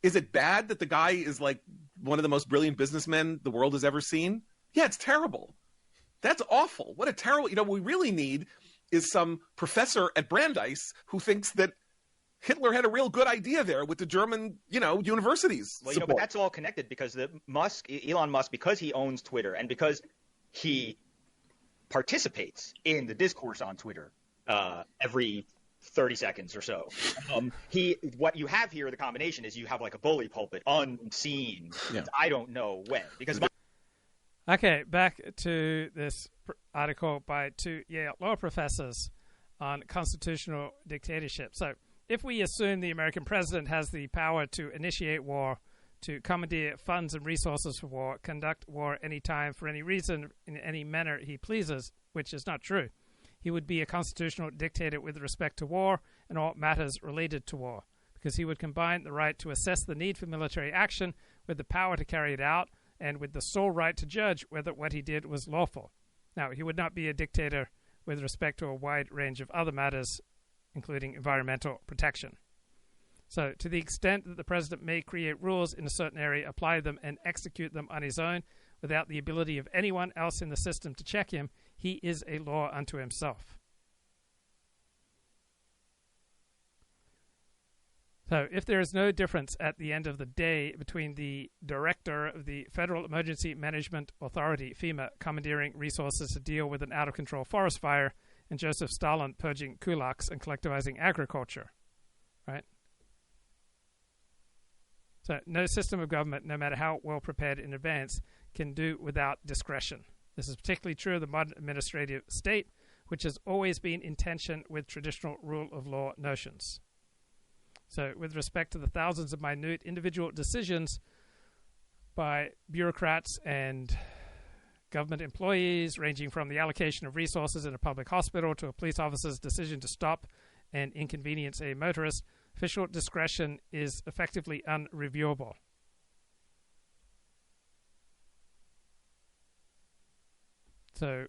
Is it bad that the guy is like one of the most brilliant businessmen the world has ever seen? Yeah, it's terrible. That's awful. What a terrible, what we really need is some professor at Brandeis who thinks that Hitler had a real good idea there with the German, universities. Well, but that's all connected because Elon Musk, because he owns Twitter and because he participates in the discourse on Twitter every 30 seconds or so. What you have here, the combination is you have like a bully pulpit, unseen. Yeah. I don't know when because. Okay, back to this article by 2 Yale law professors on constitutional dictatorship. So if we assume the American president has the power to initiate war, to commandeer funds and resources for war, conduct war anytime, for any reason, in any manner he pleases, which is not true, he would be a constitutional dictator with respect to war and all matters related to war, because he would combine the right to assess the need for military action with the power to carry it out and with the sole right to judge whether what he did was lawful. Now, he would not be a dictator with respect to a wide range of other matters, including environmental protection. So, to the extent that the president may create rules in a certain area, apply them, and execute them on his own without the ability of anyone else in the system to check him, he is a law unto himself. So, if there is no difference at the end of the day between the director of the Federal Emergency Management Authority, FEMA, commandeering resources to deal with an out-of-control forest fire, and Joseph Stalin purging kulaks and collectivizing agriculture, right? So, no system of government, no matter how well prepared in advance, can do without discretion. This is particularly true of the modern administrative state, which has always been in tension with traditional rule of law notions. So, with respect to the thousands of minute individual decisions by bureaucrats and government employees, ranging from the allocation of resources in a public hospital to a police officer's decision to stop and inconvenience a motorist, official discretion is effectively unreviewable. So,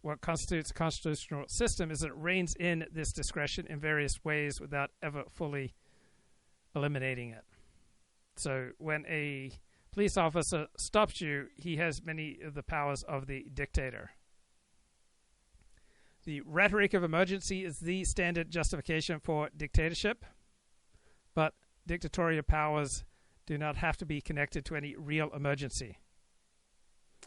what constitutes a constitutional system is that it reins in this discretion in various ways without ever fully eliminating it. So when a police officer stops you, he has many of the powers of the dictator. The rhetoric of emergency is the standard justification for dictatorship, but dictatorial powers do not have to be connected to any real emergency.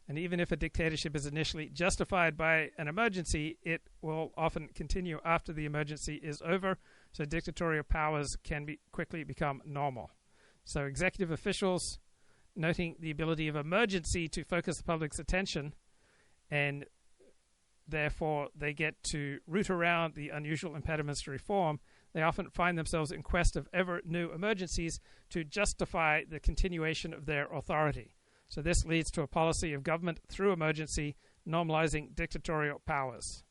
And even if a dictatorship is initially justified by an emergency, it will often continue after the emergency is over, so dictatorial powers can quickly become normal. So executive officials, noting the ability of emergency to focus the public's attention, and therefore they get to root around the unusual impediments to reform, they often find themselves in quest of ever new emergencies to justify the continuation of their authority. So this leads to a policy of government through emergency, normalizing dictatorial powers.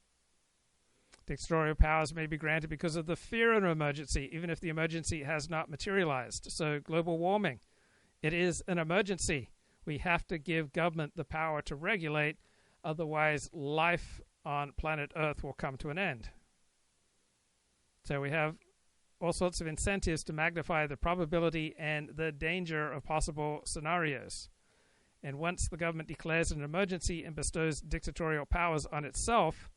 Dictatorial powers may be granted because of the fear of an emergency, even if the emergency has not materialized. So global warming, it is an emergency. We have to give government the power to regulate, otherwise life on planet Earth will come to an end. So we have all sorts of incentives to magnify the probability and the danger of possible scenarios. And once the government declares an emergency and bestows dictatorial powers on itself,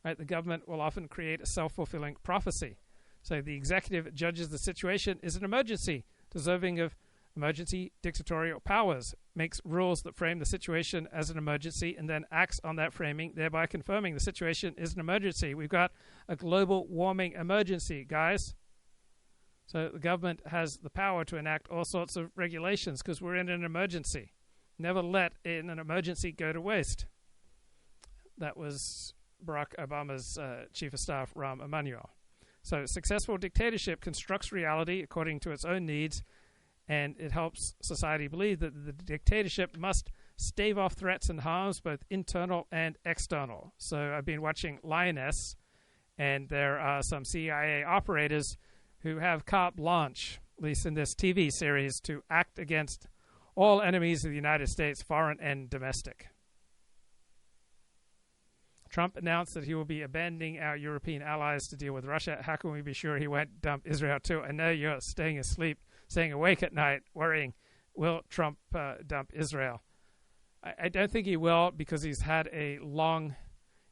right, the government will often create a self-fulfilling prophecy. So the executive judges the situation is an emergency, deserving of emergency dictatorial powers, makes rules that frame the situation as an emergency, and then acts on that framing, thereby confirming the situation is an emergency. We've got a global warming emergency, guys. So the government has the power to enact all sorts of regulations because we're in an emergency. Never let an emergency go to waste. That was Barack Obama's chief of staff, Rahm Emanuel. So successful dictatorship constructs reality according to its own needs, and it helps society believe that the dictatorship must stave off threats and harms, both internal and external. So I've been watching Lioness, and there are some CIA operators who have carte blanche, at least in this TV series, to act against all enemies of the United States, foreign and domestic. Trump announced that he will be abandoning our European allies to deal with Russia. How can we be sure he won't dump Israel too? I know you're staying awake at night, worrying, will Trump dump Israel? I don't think he will, because he's had a long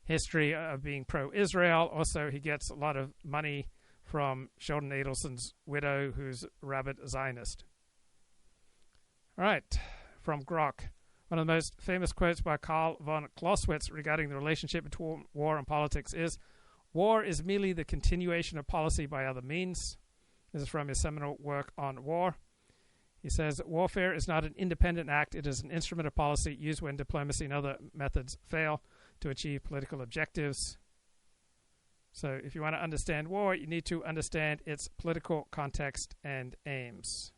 history of being pro-Israel. Also, he gets a lot of money from Sheldon Adelson's widow, who's a rabid Zionist. All right, from Grok. One of the most famous quotes by Karl von Clausewitz regarding the relationship between war and politics is, "War is merely the continuation of policy by other means." This is from his seminal work on war. He says, "Warfare is not an independent act. It is an instrument of policy used when diplomacy and other methods fail. to achieve political objectives. So if you want to understand war, you need to understand its political context and aims.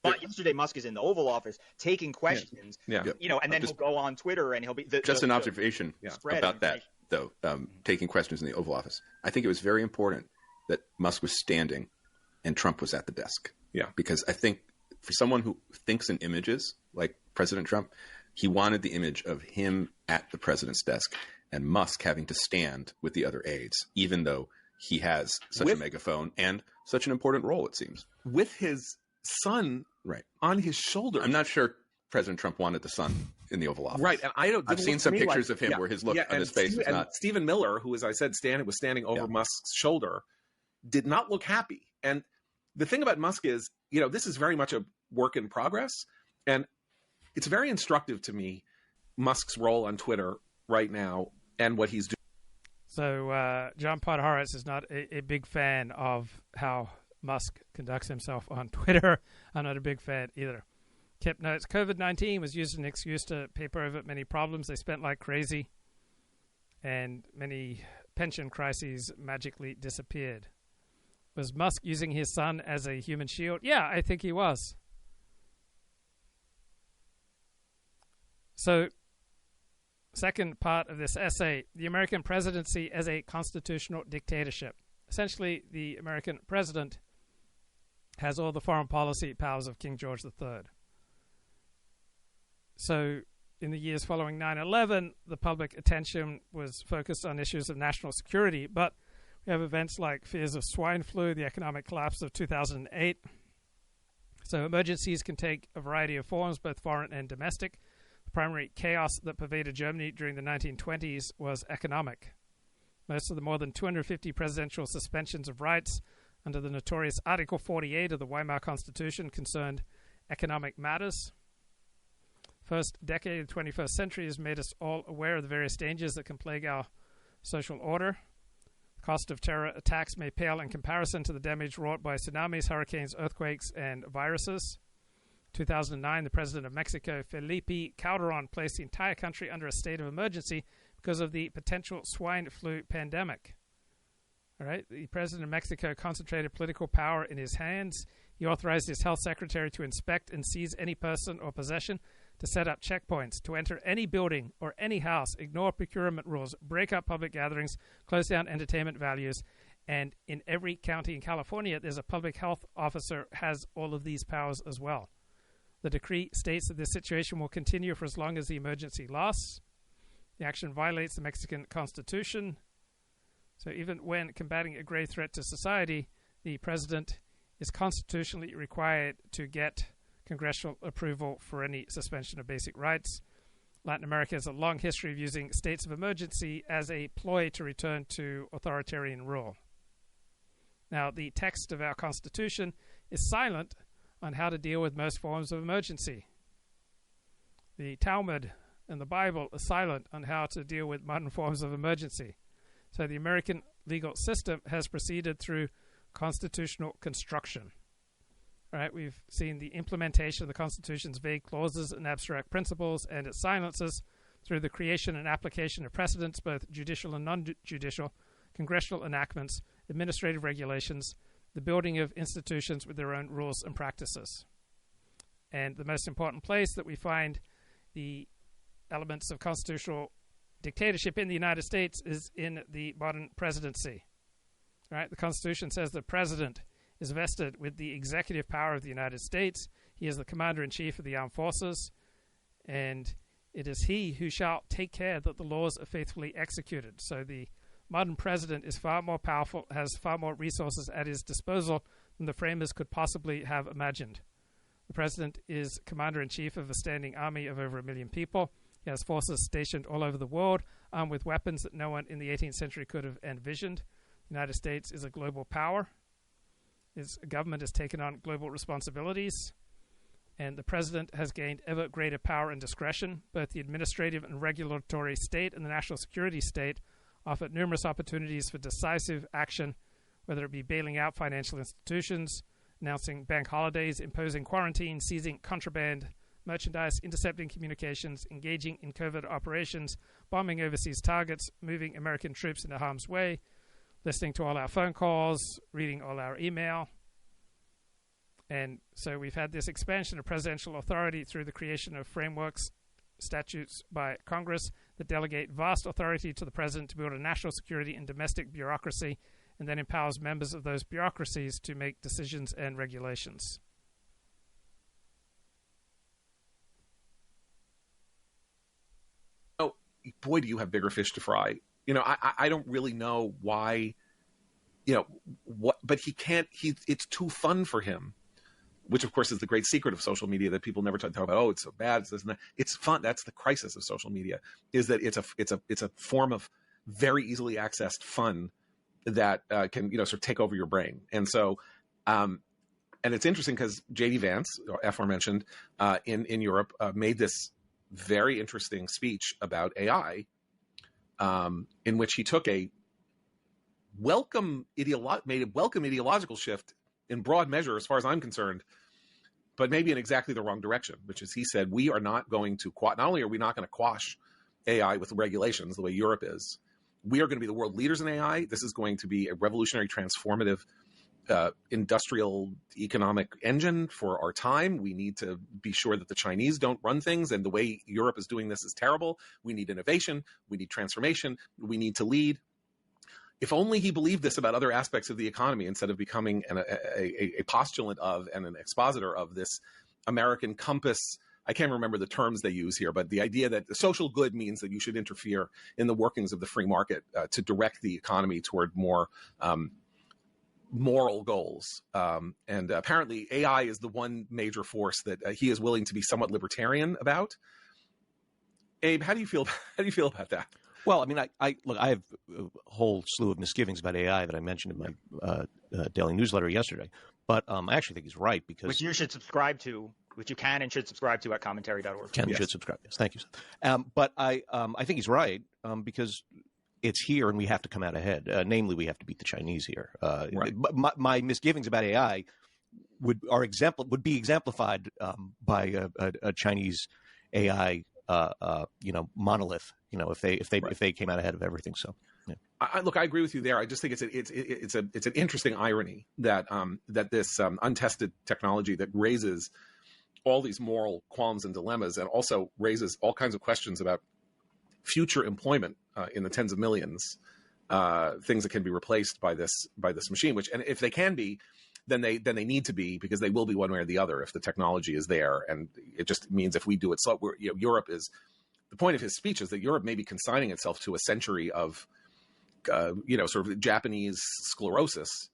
But yesterday, Musk is in the Oval Office taking questions, and then he'll go on Twitter and he'll be... An observation about that, though, taking questions in the Oval Office. I think it was very important that Musk was standing and Trump was at the desk. Yeah. Because I think for someone who thinks in images, like President Trump, he wanted the image of him at the president's desk and Musk having to stand with the other aides, even though he has such a megaphone and such an important role, it seems. With his son on his shoulder. I'm not sure President Trump wanted the son in the Oval Office. Right, and I've seen some pictures of him where his look on his face was not. Stephen Miller, who, as I said, was standing over Musk's shoulder, did not look happy. And the thing about Musk is, this is very much a work in progress, and it's very instructive to me, Musk's role on Twitter right now and what he's doing. So John Podhoretz is not a big fan of how Musk conducts himself on Twitter. I'm not a big fan either. Kip notes, COVID-19 was used as an excuse to paper over many problems. They spent like crazy, and many pension crises magically disappeared. Was Musk using his son as a human shield? Yeah, I think he was. So, second part of this essay, the American presidency as a constitutional dictatorship. Essentially, the American president has all the foreign policy powers of King George III. So, in the years following 9/11, the public attention was focused on issues of national security, but we have events like fears of swine flu, the economic collapse of 2008. So emergencies can take a variety of forms, both foreign and domestic. The primary chaos that pervaded Germany during the 1920s was economic. Most of the more than 250 presidential suspensions of rights under the notorious Article 48 of the Weimar Constitution concerned economic matters. First decade of the 21st century has made us all aware of the various dangers that can plague our social order. The cost of terror attacks may pale in comparison to the damage wrought by tsunamis, hurricanes, earthquakes, and viruses. 2009, the president of Mexico, Felipe Calderon, placed the entire country under a state of emergency because of the potential swine flu pandemic. All right, the president of Mexico concentrated political power in his hands. He authorized his health secretary to inspect and seize any person or possession, to set up checkpoints, to enter any building or any house, ignore procurement rules, break up public gatherings, close down entertainment values. And in every county in California, there's a public health officer has all of these powers as well. The decree states that this situation will continue for as long as the emergency lasts. The action violates the Mexican Constitution. So even when combating a grave threat to society, the president is constitutionally required to get congressional approval for any suspension of basic rights. Latin America has a long history of using states of emergency as a ploy to return to authoritarian rule. Now, the text of our Constitution is silent on how to deal with most forms of emergency. The Talmud and the Bible are silent on how to deal with modern forms of emergency. So the American legal system has proceeded through constitutional construction. Right, we've seen the implementation of the Constitution's vague clauses and abstract principles and its silences through the creation and application of precedents, both judicial and non-judicial, congressional enactments, administrative regulations, the building of institutions with their own rules and practices. And the most important place that we find the elements of constitutional dictatorship in the United States is in the modern presidency. Right, the Constitution says the president is vested with the executive power of the United States. He is the commander-in-chief of the armed forces, and it is he who shall take care that the laws are faithfully executed. So the modern president is far more powerful, has far more resources at his disposal than the framers could possibly have imagined. The president is commander-in-chief of a standing army of over 1 million people. He has forces stationed all over the world, armed with weapons that no one in the 18th century could have envisioned. The United States is a global power. His government has taken on global responsibilities, and the president has gained ever greater power and discretion. Both the administrative and regulatory state and the national security state offer numerous opportunities for decisive action, whether it be bailing out financial institutions, announcing bank holidays, imposing quarantine, seizing contraband merchandise, intercepting communications, engaging in covert operations, bombing overseas targets, moving American troops into harm's way, listening to all our phone calls, reading all our email. And so we've had this expansion of presidential authority through the creation of frameworks, statutes by Congress that delegate vast authority to the president to build a national security and domestic bureaucracy, and then empowers members of those bureaucracies to make decisions and regulations. Oh, boy, do you have bigger fish to fry. I don't really know why, what, but he can't, it's too fun for him, which of course is the great secret of social media that people never talk about. Oh, it's so bad. It's this and that. It's fun. That's the crisis of social media, is that it's a form of very easily accessed fun that can sort of take over your brain. And so, and it's interesting because J.D. Vance, aforementioned, in Europe, made this very interesting speech about AI, in which he took made a welcome ideological shift in broad measure, as far as I'm concerned, but maybe in exactly the wrong direction, which is he said, we are not going to, not only are we not going to quash AI with regulations the way Europe is, we are going to be the world leaders in AI. This is going to be a revolutionary, transformative industrial economic engine for our time. We need to be sure that the Chinese don't run things, and the way Europe is doing this is terrible. We need innovation. We need transformation. We need to lead. If only he believed this about other aspects of the economy instead of becoming a postulant of and an expositor of this American compass. I can't remember the terms they use here, but the idea that the social good means that you should interfere in the workings of the free market to direct the economy toward more moral goals. And apparently AI is the one major force that he is willing to be somewhat libertarian about. Abe, how do you feel about that? Well, I mean, I have a whole slew of misgivings about AI that I mentioned in my daily newsletter yesterday. But I actually think he's right, because which you should subscribe to, which you can and should subscribe to at commentary.org. Can and should subscribe. Yes, thank you. But I think he's right, because it's here and we have to come out ahead. Namely, we have to beat the Chinese here. Right. My misgivings about AI would be exemplified by a Chinese AI monolith. If they came out ahead of everything. So, yeah. I agree with you there. I just think it's an interesting irony that this untested technology that raises all these moral qualms and dilemmas, and also raises all kinds of questions about future employment in the tens of millions, things that can be replaced by this machine. Which, and if they can be, then they need to be, because they will be one way or the other if the technology is there. And it just means if we do it, so Europe is. The point of his speech is that Europe may be consigning itself to a century of, sort of Japanese sclerosis,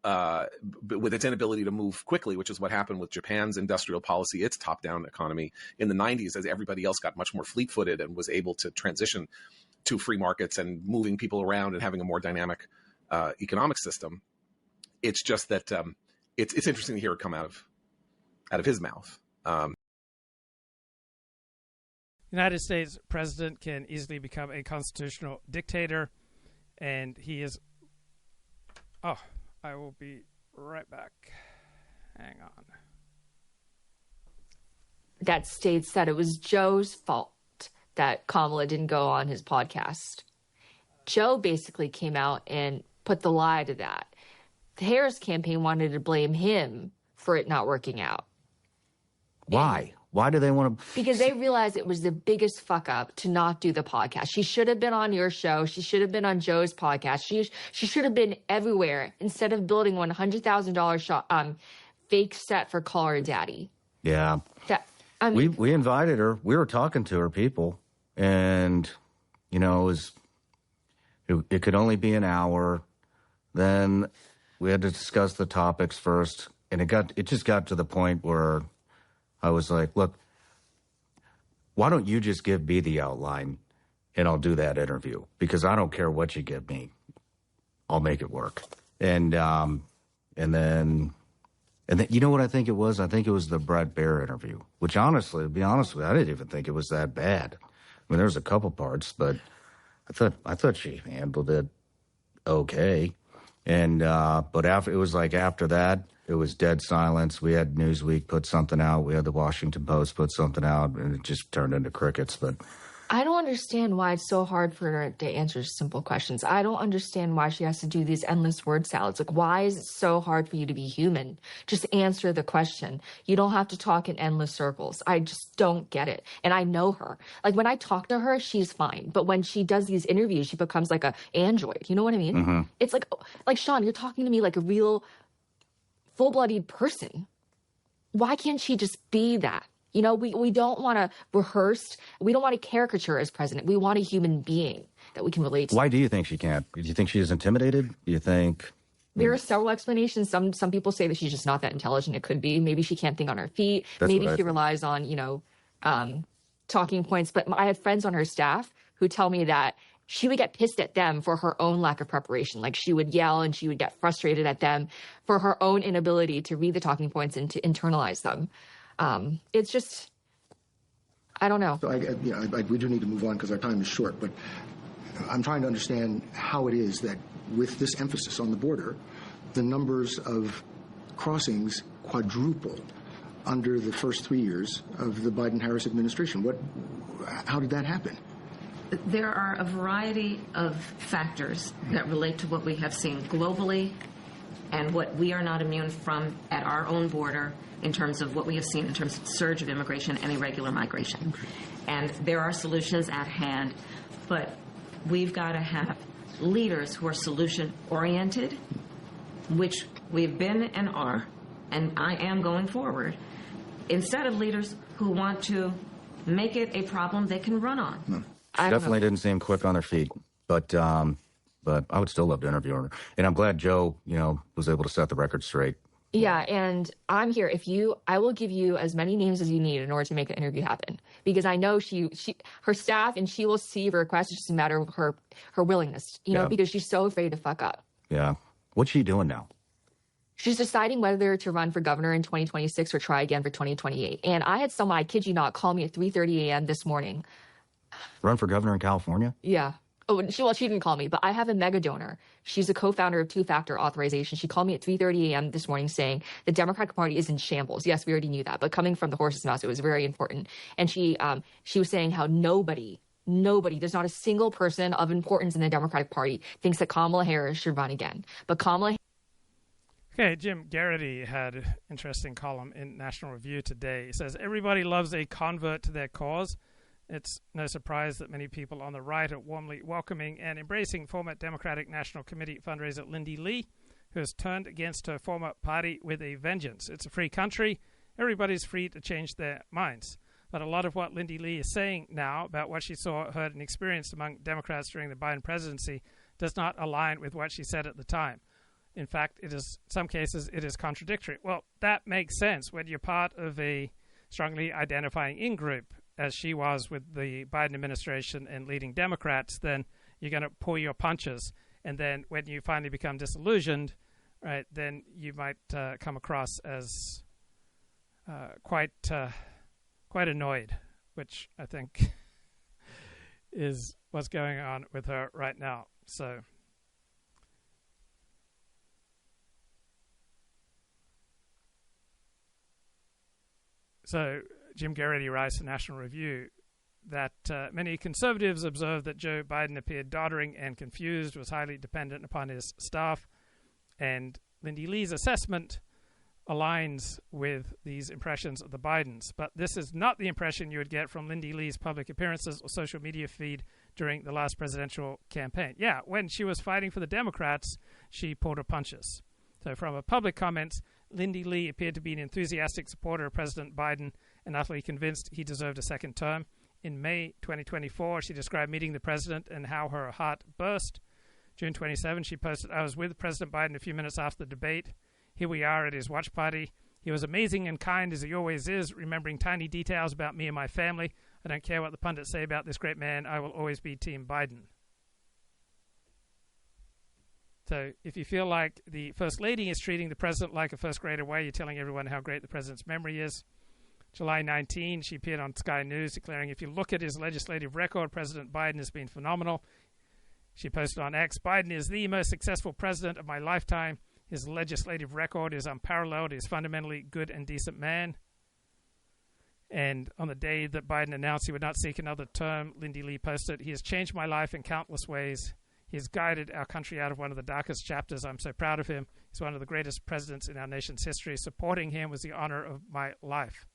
with its inability to move quickly, which is what happened with Japan's industrial policy, its top-down economy in the 90s, as everybody else got much more fleet-footed and was able to transition to free markets and moving people around and having a more dynamic economic system. It's just that it's interesting to hear it come out of his mouth. United States president can easily become a constitutional dictator, and he is... Oh, I will be right back. Hang on. That states that it was Joe's fault that Kamala didn't go on his podcast. Joe basically came out and put the lie to that. The Harris campaign wanted to blame him for it not working out. Why? Why do they want to? Because they realized it was the biggest fuck up to not do the podcast. She should have been on your show. She should have been on Joe's podcast. She should have been everywhere instead of building $100,000 fake set for Call Her Daddy. Yeah. We invited her. We were talking to her people, and it could only be an hour. Then we had to discuss the topics first, and it just got to the point where I was like, look, why don't you just give me the outline and I'll do that interview, because I don't care what you give me. I'll make it work. And then you know what I think it was? I think it was the Brett Baer interview, which honestly, to be honest with you, I didn't even think it was that bad. I mean, there was a couple parts, but I thought she handled it okay. And but after that, it was dead silence. We had Newsweek put something out. We had the Washington Post put something out, and it just turned into crickets. But I don't understand why it's so hard for her to answer simple questions. I don't understand why she has to do these endless word salads. Like, why is it so hard for you to be human? Just answer the question. You don't have to talk in endless circles. I just don't get it. And I know her. Like, when I talk to her, she's fine. But when she does these interviews, she becomes like an android. You know what I mean? Mm-hmm. It's like Sean, you're talking to me like a real full-blooded person. Why can't she just be that? You know, we don't want to rehearse. We don't want to caricature as president. We want a human being that we can relate to. Why do you think she can't? Do you think she is intimidated? Do you think... There are several explanations. Some people say that she's just not that intelligent. It could be. Maybe she can't think on her feet. Maybe she relies on, talking points. But I had friends on her staff who tell me that she would get pissed at them for her own lack of preparation. Like, she would yell and she would get frustrated at them for her own inability to read the talking points and to internalize them. It's just, I don't know. So we do need to move on because our time is short, but I'm trying to understand how it is that with this emphasis on the border, the numbers of crossings quadruple under the first 3 years of the Biden-Harris administration. How did that happen? There are a variety of factors that relate to what we have seen globally and what we are not immune from at our own border in terms of what we have seen in terms of surge of immigration and irregular migration. And there are solutions at hand, but we've got to have leaders who are solution-oriented, which we've been and are, and I am going forward, instead of leaders who want to make it a problem they can run on. No. She definitely didn't seem quick on her feet, but I would still love to interview her. And I'm glad Joe, was able to set the record straight. Yeah, and I'm here. I will give you as many names as you need in order to make the interview happen, because I know her staff, and she will see your request. It's just a matter of her willingness, because she's so afraid to fuck up. Yeah. What's she doing now? She's deciding whether to run for governor in 2026 or try again for 2028. And I had someone, I kid you not, call me at 3:30 a.m. this morning. Run for governor in California? Yeah. Oh, she didn't call me, but I have a mega donor. She's a co-founder of Two-Factor Authorization. She called me at 3:30 a.m. this morning saying the Democratic Party is in shambles. Yes, we already knew that, but coming from the horse's mouth, it was very important. And she was saying how nobody, there's not a single person of importance in the Democratic Party thinks that Kamala Harris should run again. But Okay, Jim Garrity had an interesting column in National Review today. He says, everybody loves a convert to their cause. It's no surprise that many people on the right are warmly welcoming and embracing former Democratic National Committee fundraiser Lindy Lee, who has turned against her former party with a vengeance. It's a free country. Everybody's free to change their minds. But a lot of what Lindy Lee is saying now about what she saw, heard, and experienced among Democrats during the Biden presidency does not align with what she said at the time. In fact, some cases it is contradictory. Well, that makes sense when you're part of a strongly identifying in-group, as she was with the Biden administration and leading Democrats. Then you're going to pull your punches. And then when you finally become disillusioned, right, then you might come across as quite annoyed, which I think is what's going on with her right now. So Jim Garrity writes in National Review that many conservatives observed that Joe Biden appeared doddering and confused, was highly dependent upon his staff, and Lindy Lee's assessment aligns with these impressions of the Bidens. But this is not the impression you would get from Lindy Lee's public appearances or social media feed during the last presidential campaign. Yeah, when she was fighting for the Democrats, she pulled her punches. So from her public comments, Lindy Lee appeared to be an enthusiastic supporter of President Biden and utterly convinced he deserved a second term. In May 2024, she described meeting the president and how her heart burst. June 27, she posted, "I was with President Biden a few minutes after the debate. Here we are at his watch party. He was amazing and kind as he always is, remembering tiny details about me and my family. I don't care what the pundits say about this great man. I will always be Team Biden." So if you feel like the First Lady is treating the president like a first grader, why are you telling everyone how great the president's memory is? July 19, she appeared on Sky News declaring, "If you look at his legislative record, President Biden has been phenomenal. She posted on X, Biden is the most successful president of my lifetime. His legislative record is unparalleled. He's fundamentally good and decent man. And on the day that Biden announced he would not seek another term, Lindy Lee posted, he has changed my life in countless ways. He has guided our country out of one of the darkest chapters. I'm so proud of him. He's one of the greatest presidents in our nation's history. Supporting him was the honor of my life.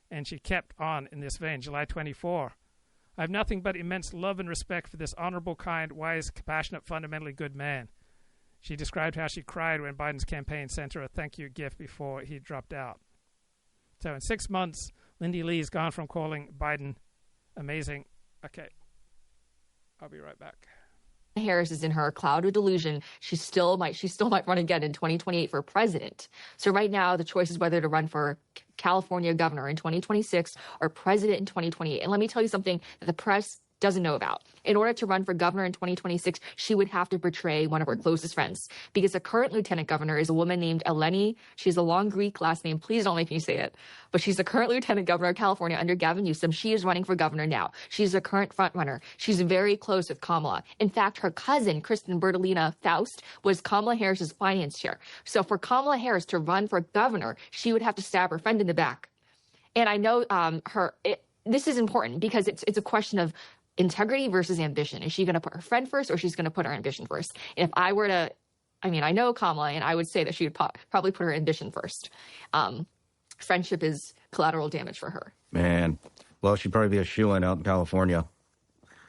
And she kept on in this vein. July 24. I have nothing but immense love and respect for this honorable, kind, wise, compassionate, fundamentally good man. She described how she cried when Biden's campaign sent her a thank you gift before he dropped out. So in 6 months, Lindy Lee's gone from calling Biden amazing. Okay. I'll be right back. Harris is in her cloud of delusion. She still might run again in 2028 for president. So right now, the choice is whether to run for California governor in 2026 or president in 2028. And let me tell you something that the press doesn't know about. In order to run for governor in 2026, she would have to betray one of her closest friends, because the current lieutenant governor is a woman named Eleni. She has a long Greek last name. Please don't make me say it. But she's the current lieutenant governor of California under Gavin Newsom. She is running for governor now. She's the current front runner. She's very close with Kamala. In fact, her cousin, Kristen Bertolina Faust, was Kamala Harris's finance chair. So for Kamala Harris to run for governor, she would have to stab her friend in the back. And I know this is important because it's a question of integrity versus ambition. Is she going to put her friend first, or she's going to put her ambition first? And if I were to, I know Kamala, and I would say that she would probably put her ambition first. Friendship is collateral damage for her. Man, well, she'd probably be a shoo-in out in California.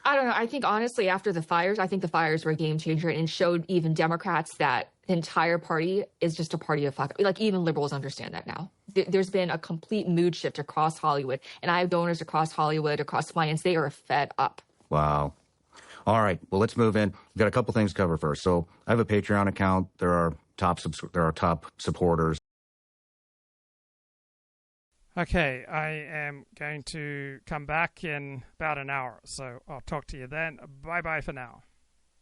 I don't know. I think, honestly, after the fires, I think the fires were a game changer and showed even Democrats that the entire party is just a party of fuck. Like, even liberals understand that now. There's been a complete mood shift across Hollywood, and I have donors across Hollywood, across finance. They are fed up. Wow. All right. Well, let's move in. We've got a couple things to cover first. So I have a Patreon account. There are top supporters. Okay, I am going to come back in about an hour, so I'll talk to you then. Bye-bye for now.